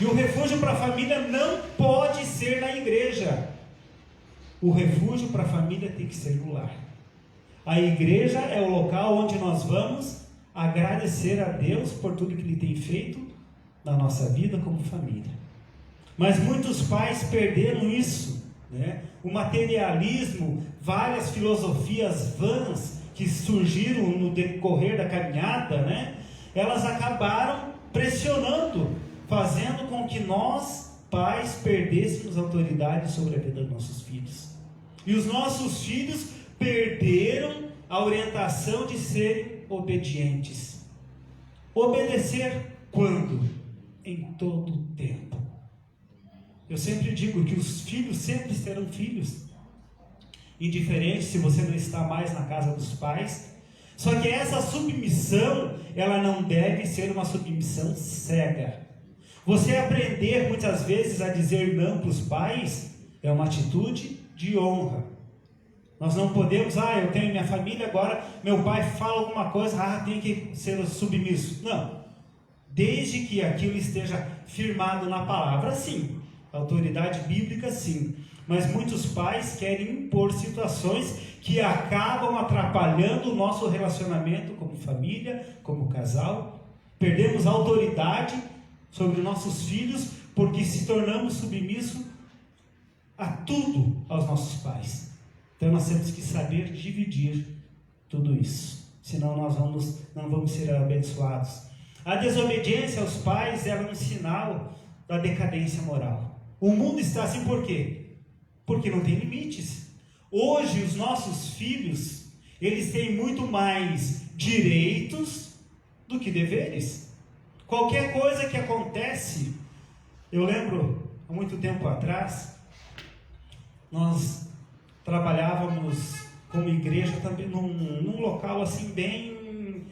E o refúgio para a família não pode ser na igreja. O refúgio para a família tem que ser no lar. A igreja é o local onde nós vamos agradecer a Deus por tudo que Ele tem feito na nossa vida como família. Mas muitos pais perderam isso, né? O materialismo, várias filosofias vãs que surgiram no decorrer da caminhada, né? Elas acabaram pressionando, fazendo com que nós, pais, perdêssemos autoridade sobre a vida dos nossos filhos. E os nossos filhos perderam a orientação de serem obedientes. Obedecer quando? Em todo o tempo. Eu sempre digo que os filhos sempre serão filhos, indiferente se você não está mais na casa dos pais. Só que essa submissão, ela não deve ser uma submissão cega. Você aprender muitas vezes a dizer não para os pais é uma atitude de honra. Nós não podemos, eu tenho minha família, agora meu pai fala alguma coisa, tem que ser submisso. Não. Desde que aquilo esteja firmado na palavra, sim. Autoridade bíblica, sim. Mas muitos pais querem impor situações que acabam atrapalhando o nosso relacionamento como família, como casal. Perdemos a autoridade sobre nossos filhos porque se tornamos submissos a tudo aos nossos pais. Então nós temos que saber dividir tudo isso, senão nós não vamos ser abençoados. A desobediência aos pais é um sinal da decadência moral. O mundo está assim por quê? Porque não tem limites. Hoje os nossos filhos, eles têm muito mais direitos do que deveres. Qualquer coisa que acontece, eu lembro, há muito tempo atrás, nós trabalhávamos como igreja também num local assim bem,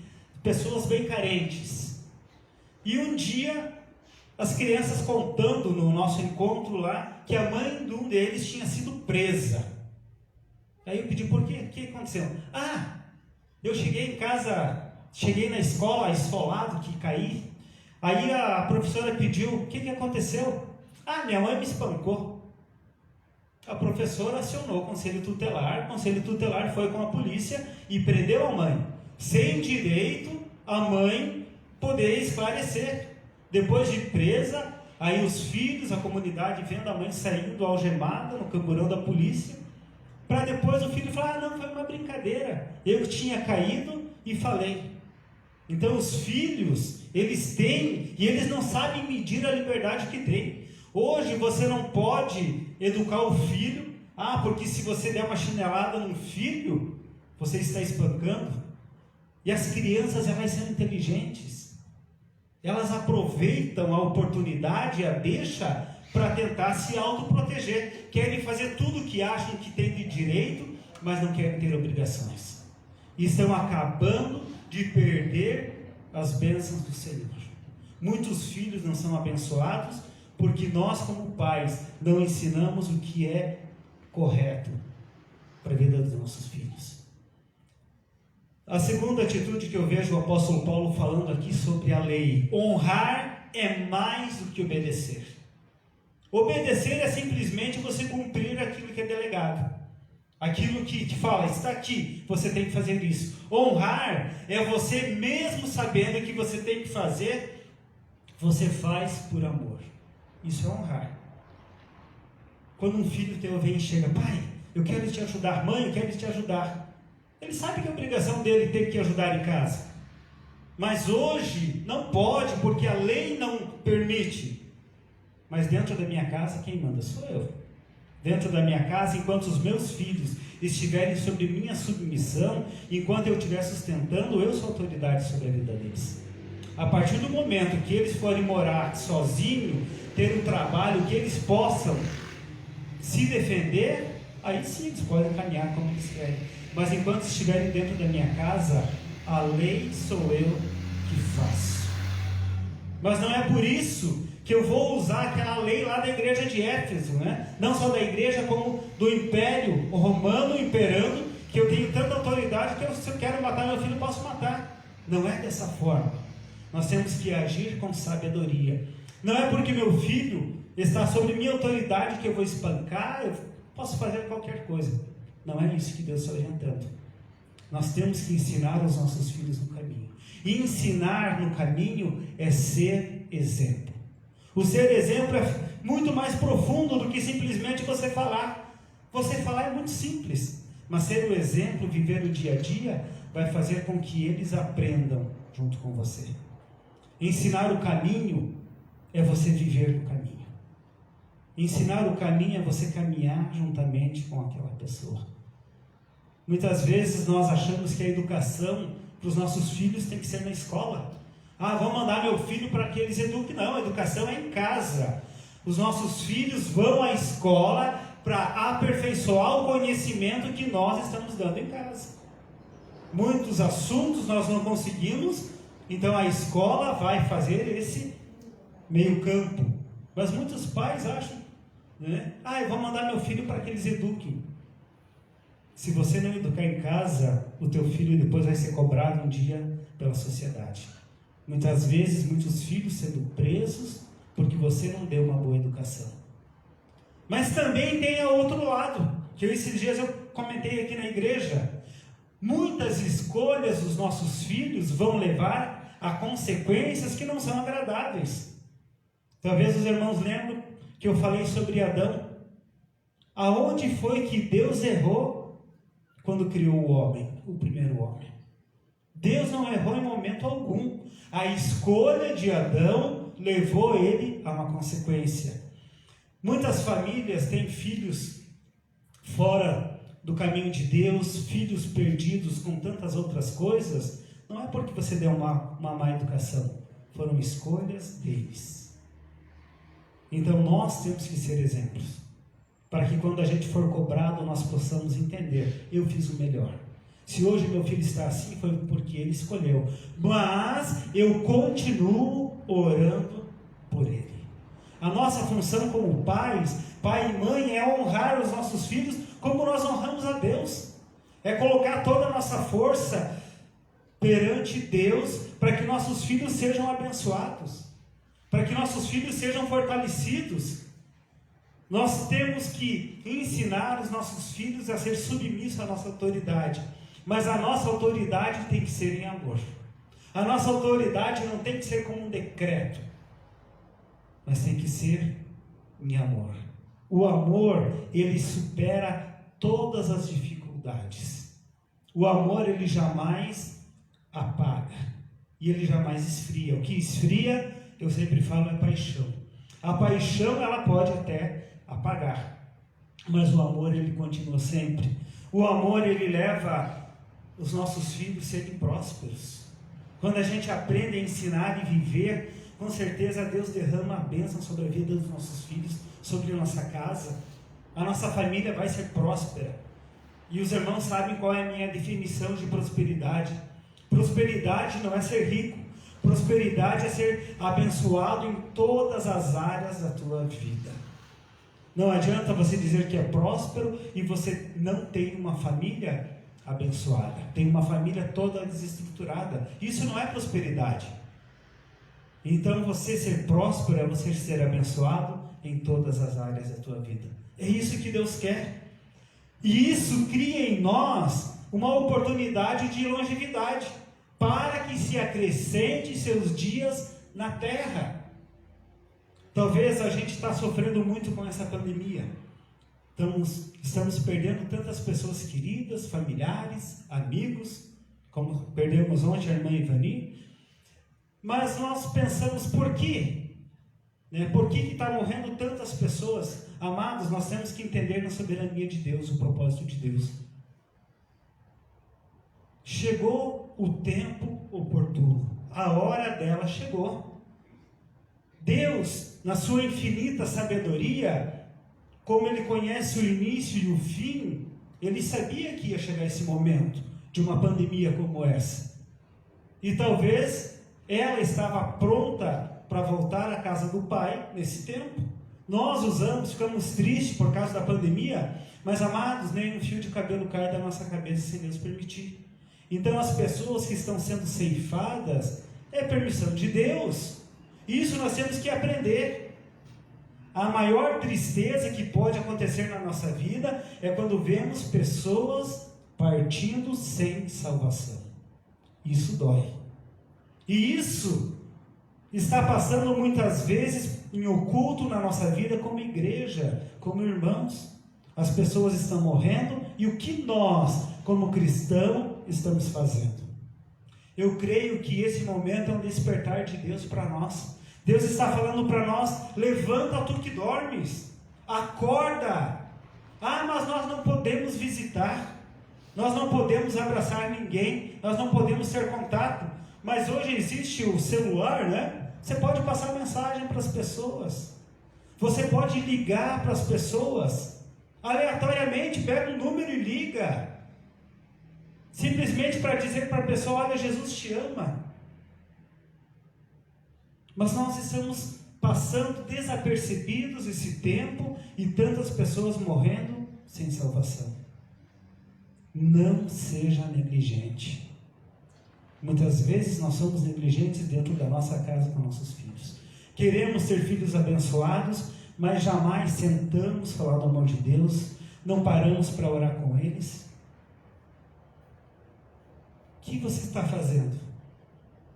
pessoas bem carentes. E um dia, as crianças contando no nosso encontro lá, que a mãe de um deles tinha sido presa. Aí eu pedi, por quê? O que aconteceu? Eu cheguei em casa, cheguei na escola, esfolado, que caí. Aí a professora pediu, o que aconteceu? Minha mãe me espancou. A professora acionou o conselho tutelar foi com a polícia e prendeu a mãe, sem direito a mãe poder esclarecer. Depois de presa, aí os filhos, a comunidade vendo a mãe saindo algemada no camburão da polícia, para depois o filho falar, não, foi uma brincadeira, eu tinha caído e falei. Então os filhos, eles têm, e eles não sabem medir a liberdade que têm. Hoje você não pode educar o filho, porque se você der uma chinelada num filho, você está espancando. E as crianças, elas são inteligentes, elas aproveitam a oportunidade, a deixa, para tentar se autoproteger. Querem fazer tudo o que acham que tem de direito, mas não querem ter obrigações. E estão acabando de perder as bênçãos do Senhor. Muitos filhos não são abençoados porque nós, como pais, não ensinamos o que é correto para a vida dos nossos filhos. A segunda atitude que eu vejo o apóstolo Paulo falando aqui sobre a lei: honrar é mais do que obedecer. Obedecer é simplesmente você cumprir aquilo que é delegado, aquilo que te fala, está aqui, você tem que fazer isso. Honrar é você, mesmo sabendo que você tem que fazer, você faz por amor. Isso é honrar. Quando um filho teu vem e chega, pai, eu quero te ajudar, mãe, eu quero te ajudar. Ele sabe que é obrigação dele ter que ajudar em casa. Mas hoje não pode, porque a lei não permite. Mas dentro da minha casa, quem manda sou eu. Dentro da minha casa, enquanto os meus filhos estiverem sob minha submissão, enquanto eu estiver sustentando, eu sou autoridade sobre a vida deles. A partir do momento que eles forem morar sozinhos, ter um trabalho que eles possam se defender, aí sim eles podem caminhar como eles querem. Mas enquanto estiverem dentro da minha casa, a lei sou eu que faço. Mas não é por isso que eu vou usar aquela lei lá da igreja de Éfeso, né? Não só da igreja, como do Império Romano imperando, que eu tenho tanta autoridade que se eu quero matar meu filho, eu posso matar. Não é dessa forma. Nós temos que agir com sabedoria. Não é porque meu filho está sob minha autoridade que eu vou espancar, eu posso fazer qualquer coisa. Não é isso que Deus está orientando. Nós temos que ensinar os nossos filhos no caminho. E ensinar no caminho é ser exemplo. O ser exemplo é muito mais profundo do que simplesmente você falar. Você falar é muito simples, mas ser o exemplo, viver o dia a dia, vai fazer com que eles aprendam junto com você. Ensinar o caminho é você viver no caminho. Ensinar o caminho é você caminhar juntamente com aquela pessoa. Muitas vezes nós achamos que a educação para os nossos filhos tem que ser na escola. Vou mandar meu filho para que eles eduquem. Não, a educação é em casa. Os nossos filhos vão à escola para aperfeiçoar o conhecimento que nós estamos dando em casa. Muitos assuntos nós não conseguimos, então a escola vai fazer esse meio campo. Mas muitos pais acham, né? Eu vou mandar meu filho para que eles eduquem. Se você não educar em casa, o teu filho depois vai ser cobrado um dia pela sociedade. Muitas vezes, muitos filhos sendo presos porque você não deu uma boa educação. Mas também tem o outro lado, que esses dias eu comentei aqui na igreja. Muitas escolhas dos nossos filhos vão levar a consequências que não são agradáveis. Talvez os irmãos lembrem que eu falei sobre Adão. Aonde foi que Deus errou quando criou o homem, o primeiro homem. Deus não errou em momento algum. A escolha de Adão levou ele a uma consequência. Muitas famílias têm filhos fora do caminho de Deus, filhos perdidos com tantas outras coisas. Não é porque você deu uma má educação, foram escolhas deles. Então nós temos que ser exemplos, para que quando a gente for cobrado, nós possamos entender, eu fiz o melhor. Se hoje meu filho está assim, foi porque ele escolheu. Mas eu continuo orando por ele. A nossa função como pais, pai e mãe, é honrar os nossos filhos como nós honramos a Deus. É colocar toda a nossa força perante Deus para que nossos filhos sejam abençoados, para que nossos filhos sejam fortalecidos. Nós temos que ensinar os nossos filhos a ser submissos à nossa autoridade. Mas a nossa autoridade tem que ser em amor. A nossa autoridade não tem que ser como um decreto, mas tem que ser em amor. O amor, ele supera todas as dificuldades. O amor, ele jamais apaga. E ele jamais esfria. O que esfria, eu sempre falo, é paixão. A paixão, ela pode até apagar, mas o amor, ele continua sempre. O amor, ele leva os nossos filhos serem prósperos. Quando a gente aprende a ensinar e viver, com certeza Deus derrama a bênção sobre a vida dos nossos filhos, sobre a nossa casa. A nossa família vai ser próspera. E os irmãos sabem qual é a minha definição de prosperidade. Prosperidade não é ser rico. Prosperidade é ser abençoado em todas as áreas da tua vida. Não adianta você dizer que é próspero e você não tem uma família abençoada, tem uma família toda desestruturada. Isso não é prosperidade. Então você ser próspero é você ser abençoado em todas as áreas da tua vida. É isso que Deus quer. E isso cria em nós uma oportunidade de longevidade, para que se acrescente seus dias na terra. Talvez a gente está sofrendo muito com essa pandemia. Estamos perdendo tantas pessoas queridas, familiares, amigos, como perdemos ontem a irmã Ivani. Mas nós pensamos, por quê? Por que está morrendo tantas pessoas? Amados, nós temos que entender na soberania de Deus, o propósito de Deus. Chegou o tempo oportuno, a hora dela chegou. Deus, na sua infinita sabedoria, como Ele conhece o início e o fim, Ele sabia que ia chegar esse momento de uma pandemia como essa. E talvez ela estava pronta para voltar à casa do Pai nesse tempo. Nós ficamos tristes por causa da pandemia, mas amados, nem um fio de cabelo cai da nossa cabeça sem Deus permitir. Então as pessoas que estão sendo ceifadas, é permissão de Deus. Isso nós temos que aprender. A maior tristeza que pode acontecer na nossa vida é quando vemos pessoas partindo sem salvação. Isso dói. E isso está passando muitas vezes em oculto na nossa vida como igreja, como irmãos. As pessoas estão morrendo e o que nós, como cristãos, estamos fazendo? Eu creio que esse momento é um despertar de Deus para nós. Deus está falando para nós, levanta tu que dormes, acorda. Mas nós não podemos visitar, nós não podemos abraçar ninguém, nós não podemos ter contato, mas hoje existe o celular, né? Você pode passar mensagem para as pessoas, você pode ligar para as pessoas, aleatoriamente, pega um número e liga, simplesmente para dizer para a pessoa, olha, Jesus te ama. Mas nós estamos passando desapercebidos esse tempo e tantas pessoas morrendo sem salvação. Não seja negligente. Muitas vezes nós somos negligentes dentro da nossa casa com nossos filhos. Queremos ter filhos abençoados, mas jamais sentamos falar do amor de Deus, não paramos para orar com eles. O que você está fazendo?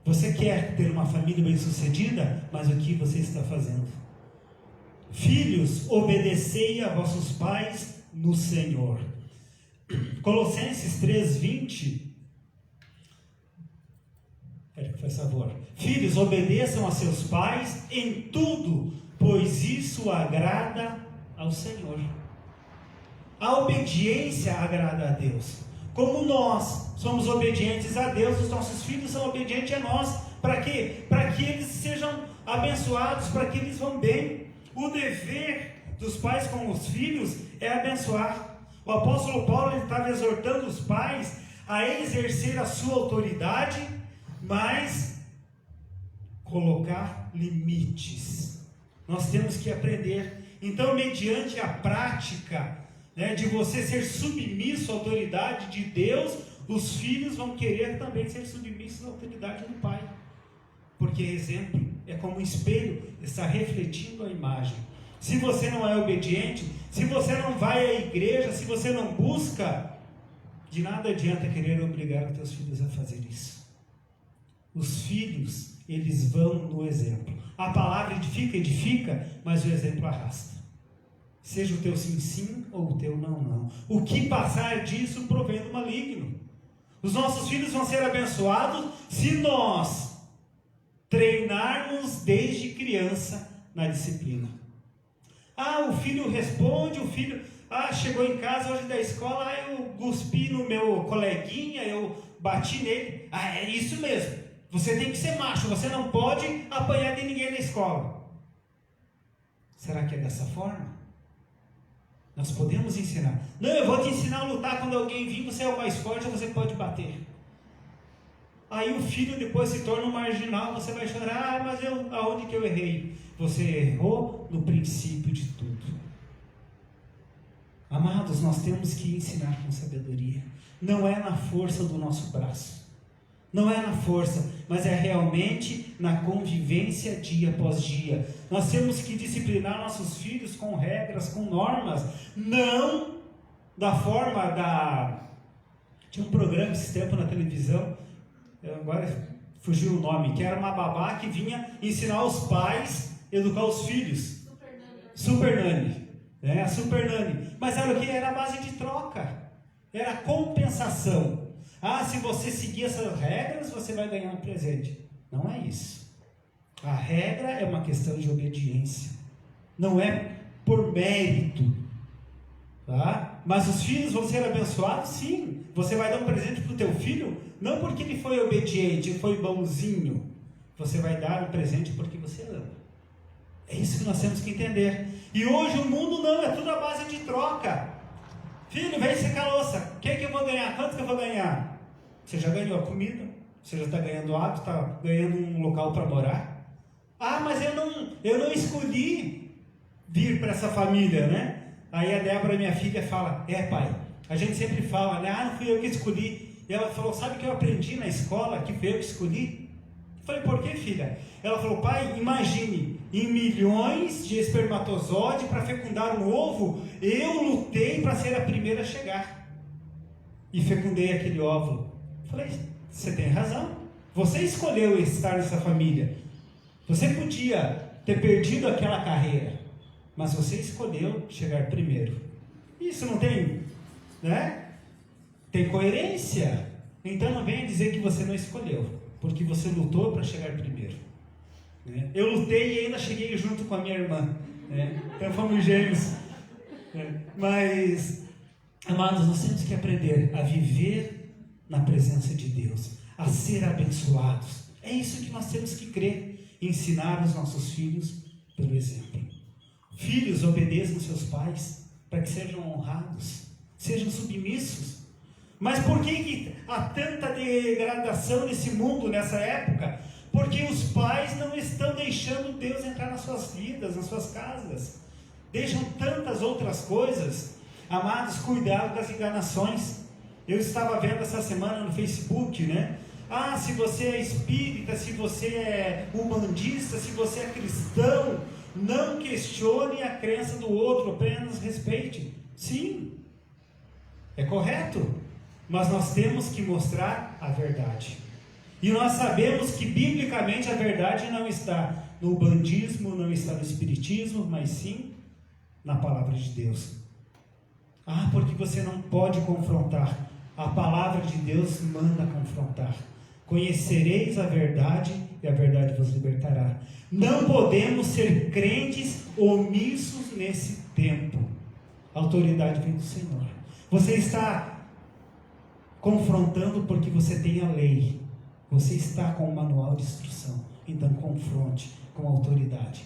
Você quer ter uma família bem-sucedida, mas o que você está fazendo? Filhos, obedecei a vossos pais no Senhor. Colossenses 3:20. Por favor. Filhos, obedeçam a seus pais em tudo, pois isso agrada ao Senhor. A obediência agrada a Deus. Como nós somos obedientes a Deus, os nossos filhos são obedientes a nós. Para quê? Para que eles sejam abençoados, para que eles vão bem. O dever dos pais com os filhos é abençoar. O apóstolo Paulo estava exortando os pais a exercer a sua autoridade, mas colocar limites. Nós temos que aprender. Então, mediante a prática, de você ser submisso à autoridade de Deus, os filhos vão querer também ser submissos à autoridade do pai. Porque exemplo é como um espelho, está refletindo a imagem. Se você não é obediente, se você não vai à igreja, se você não busca, de nada adianta querer obrigar os teus filhos a fazer isso. Os filhos, eles vão no exemplo. A palavra edifica, mas o exemplo arrasta. Seja o teu sim, sim, ou o teu não, não. O que passar disso provém do maligno. Os nossos filhos vão ser abençoados se nós treinarmos desde criança na disciplina. O filho responde, chegou em casa hoje da escola, eu cuspi no meu coleguinha, eu bati nele. É isso mesmo, você tem que ser macho, você não pode apanhar de ninguém na escola. Será que é dessa forma? Nós podemos ensinar. Não, eu vou te ensinar a lutar, quando alguém vir, você é o mais forte, você pode bater. Aí o filho depois se torna um marginal, você vai chorar, mas aonde que eu errei? Você errou no princípio de tudo. Amados, nós temos que ensinar com sabedoria. Não é na força do nosso braço. Não é na força, mas é realmente na convivência dia após dia. Nós temos que disciplinar nossos filhos com regras, com normas, não da forma da... Tinha um programa esse tempo na televisão, agora fugiu o nome, que era uma babá que vinha ensinar os pais a educar os filhos. Super Nani. A Super Nani. Mas era o que? Era a base de troca. Era a compensação. Se você seguir essas regras, você vai ganhar um presente. Não é isso. A regra é uma questão de obediência. Não é por mérito. Tá? Mas os filhos vão ser abençoados? Sim. Você vai dar um presente para o teu filho, não porque ele foi obediente, ele foi bonzinho. Você vai dar um presente porque você ama. É isso que nós temos que entender. E hoje o mundo não, é tudo a base de troca. Filho, vem secar a louça. O que eu vou ganhar? Quanto que eu vou ganhar? Você já ganhou a comida? Você já está ganhando hábito? Está ganhando um local para morar? Mas eu não escolhi vir para essa família, né? Aí a Débora, minha filha, fala, pai, a gente sempre fala, né? Não fui eu que escolhi. E ela falou, sabe o que eu aprendi na escola, que foi eu que escolhi? Eu falei, por que, filha? Ela falou, pai, imagine, em milhões de espermatozoides para fecundar um ovo, eu lutei para ser a primeira a chegar. E fecundei aquele óvulo. Eu falei, você tem razão. Você escolheu estar nessa família. Você podia ter perdido aquela carreira, mas você escolheu chegar primeiro. Isso não tem, né? Tem coerência. Então não venha dizer que você não escolheu, porque você lutou para chegar primeiro. Né? Eu lutei e ainda cheguei junto com a minha irmã. Né? Então fomos gêmeos. Né? Mas, amados, nós temos que aprender a viver na presença de Deus, a ser abençoados. É isso que nós temos que crer, ensinar os nossos filhos pelo exemplo. Filhos, obedeçam seus pais para que sejam honrados, sejam submissos. Mas por que há tanta degradação nesse mundo, nessa época? Porque os pais não estão deixando Deus entrar nas suas vidas, nas suas casas. Deixam tantas outras coisas. Amados, cuidado das enganações. Eu estava vendo essa semana no Facebook, né? Se você é espírita, se você é umbandista, se você é cristão, não questione a crença do outro, apenas respeite. Sim, é correto, mas nós temos que mostrar a verdade. E nós sabemos que biblicamente a verdade não está no umbandismo, não está no espiritismo, mas sim na palavra de Deus. Ah, porque você não pode confrontar. A palavra de Deus manda confrontar. Conhecereis a verdade e a verdade vos libertará. Não podemos ser crentes omissos nesse tempo. A autoridade vem do Senhor. Você está confrontando porque você tem a lei. Você está com o manual de instrução. Então confronte com a autoridade.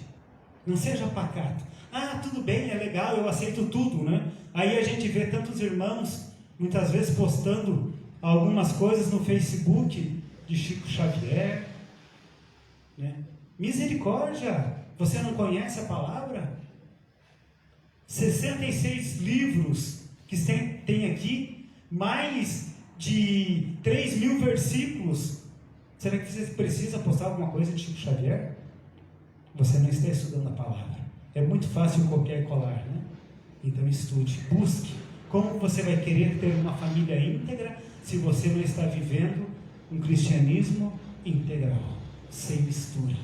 Não seja pacato. Ah, tudo bem, é legal, eu aceito tudo, né? Aí a gente vê tantos irmãos, muitas vezes postando algumas coisas no Facebook de Chico Xavier, né? Misericórdia, você não conhece a palavra? 66 livros que tem aqui, mais de 3.000 versículos. Será que você precisa postar alguma coisa de Chico Xavier? Você não está estudando a palavra. É muito fácil copiar e colar, né? Então estude, busque. Como você vai querer ter uma família íntegra se você não está vivendo um cristianismo integral, sem mistura?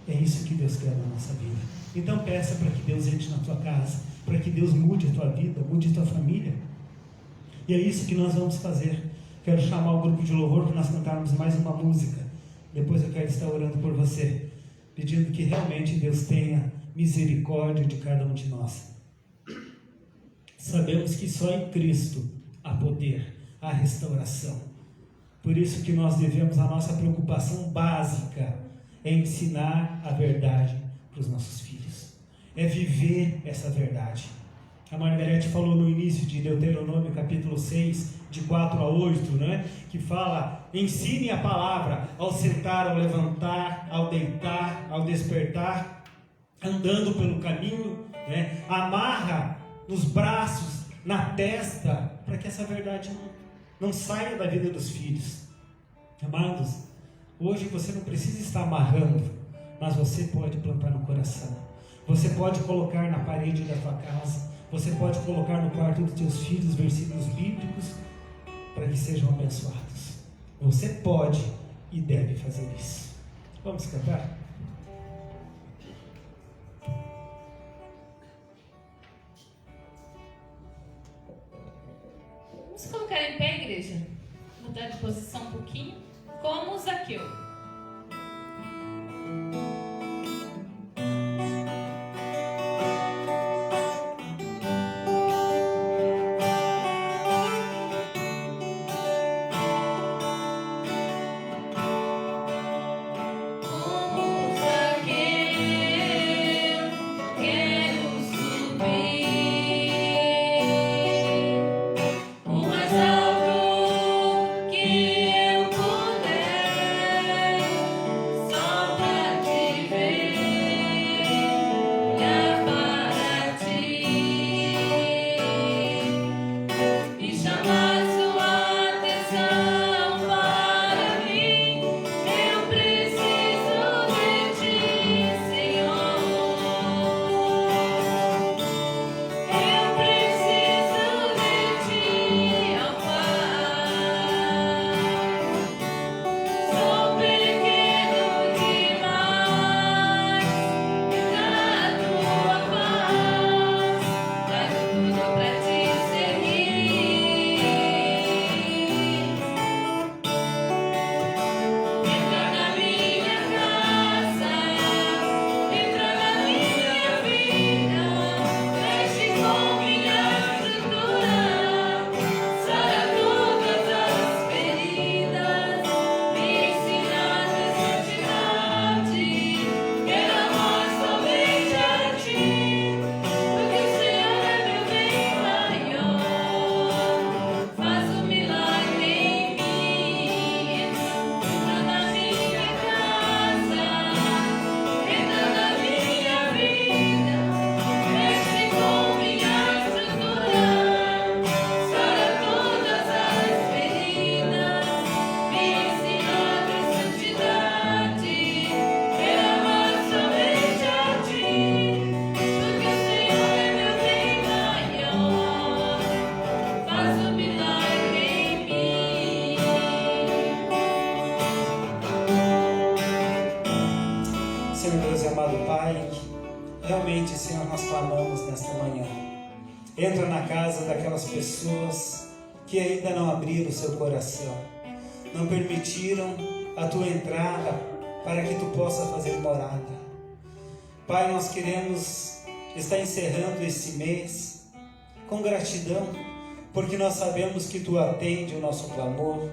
É isso que Deus quer na nossa vida. Então peça para que Deus entre na tua casa, para que Deus mude a tua vida, mude a tua família. E é isso que nós vamos fazer. Quero chamar o grupo de louvor para nós cantarmos mais uma música. Depois eu quero estar orando por você, pedindo que realmente Deus tenha misericórdia de cada um de nós. Sabemos que só em Cristo há poder, há restauração. Por isso que nós devemos, a nossa preocupação básica é ensinar a verdade para os nossos filhos. É viver essa verdade. A Margarete falou no início de Deuteronômio capítulo 6, de 4 a 8, né? Que fala, ensine a palavra ao sentar, ao levantar, ao deitar, ao despertar, andando pelo caminho, né? Amarra nos braços, na testa, para que essa verdade não saia da vida dos filhos. Amados, hoje você não precisa estar amarrando, mas você pode plantar no coração. Você pode colocar na parede da tua casa, você pode colocar no quarto dos teus filhos versículos bíblicos para que sejam abençoados. Você pode e deve fazer isso. Vamos cantar? Vamos colocar em pé, igreja? Mudar de posição um pouquinho. Como Zaqueu. Senhor Deus e amado Pai, realmente, Senhor, nós clamamos nesta manhã. Entra na casa daquelas pessoas que ainda não abriram o seu coração, não permitiram a tua entrada para que tu possa fazer morada. Pai, nós queremos estar encerrando esse mês com gratidão, porque nós sabemos que tu atende o nosso clamor,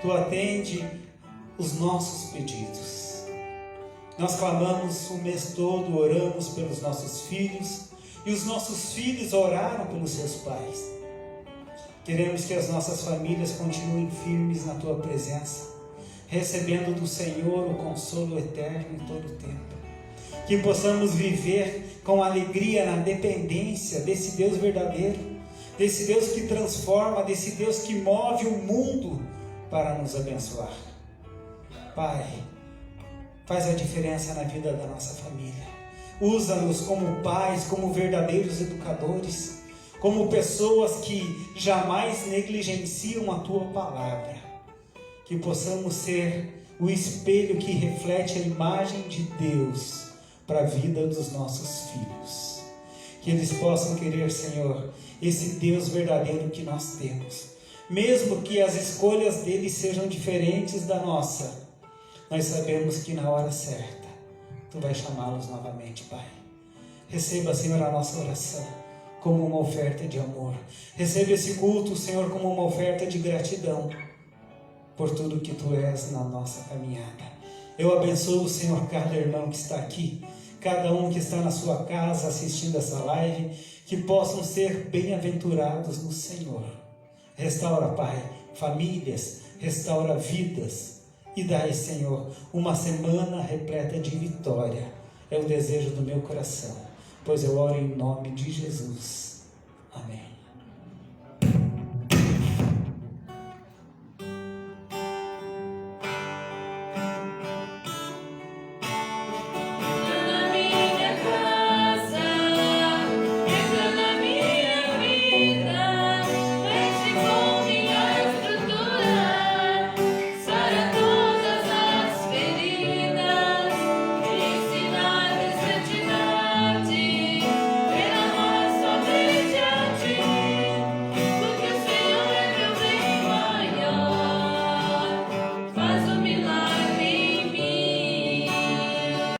tu atende os nossos pedidos. Nós clamamos o mês todo, oramos pelos nossos filhos, e os nossos filhos oraram pelos seus pais. Queremos que as nossas famílias continuem firmes na tua presença, recebendo do Senhor o consolo eterno em todo o tempo. Que possamos viver com alegria na dependência desse Deus verdadeiro, desse Deus que transforma, desse Deus que move o mundo para nos abençoar. Pai, faz a diferença na vida da nossa família. Usa-nos como pais, como verdadeiros educadores, como pessoas que jamais negligenciam a tua palavra. Que possamos ser o espelho que reflete a imagem de Deus para a vida dos nossos filhos. Que eles possam querer, Senhor, esse Deus verdadeiro que nós temos. Mesmo que as escolhas deles sejam diferentes da nossa, nós sabemos que na hora certa, tu vais chamá-los novamente, Pai. Receba, Senhor, a nossa oração como uma oferta de amor. Receba esse culto, Senhor, como uma oferta de gratidão por tudo que tu és na nossa caminhada. Eu abençoo, Senhor, cada irmão que está aqui, cada um que está na sua casa assistindo essa live, que possam ser bem-aventurados no Senhor. Restaura, Pai, famílias, restaura vidas e dai, Senhor, uma semana repleta de vitória. É o desejo do meu coração, pois eu oro em nome de Jesus. Amém.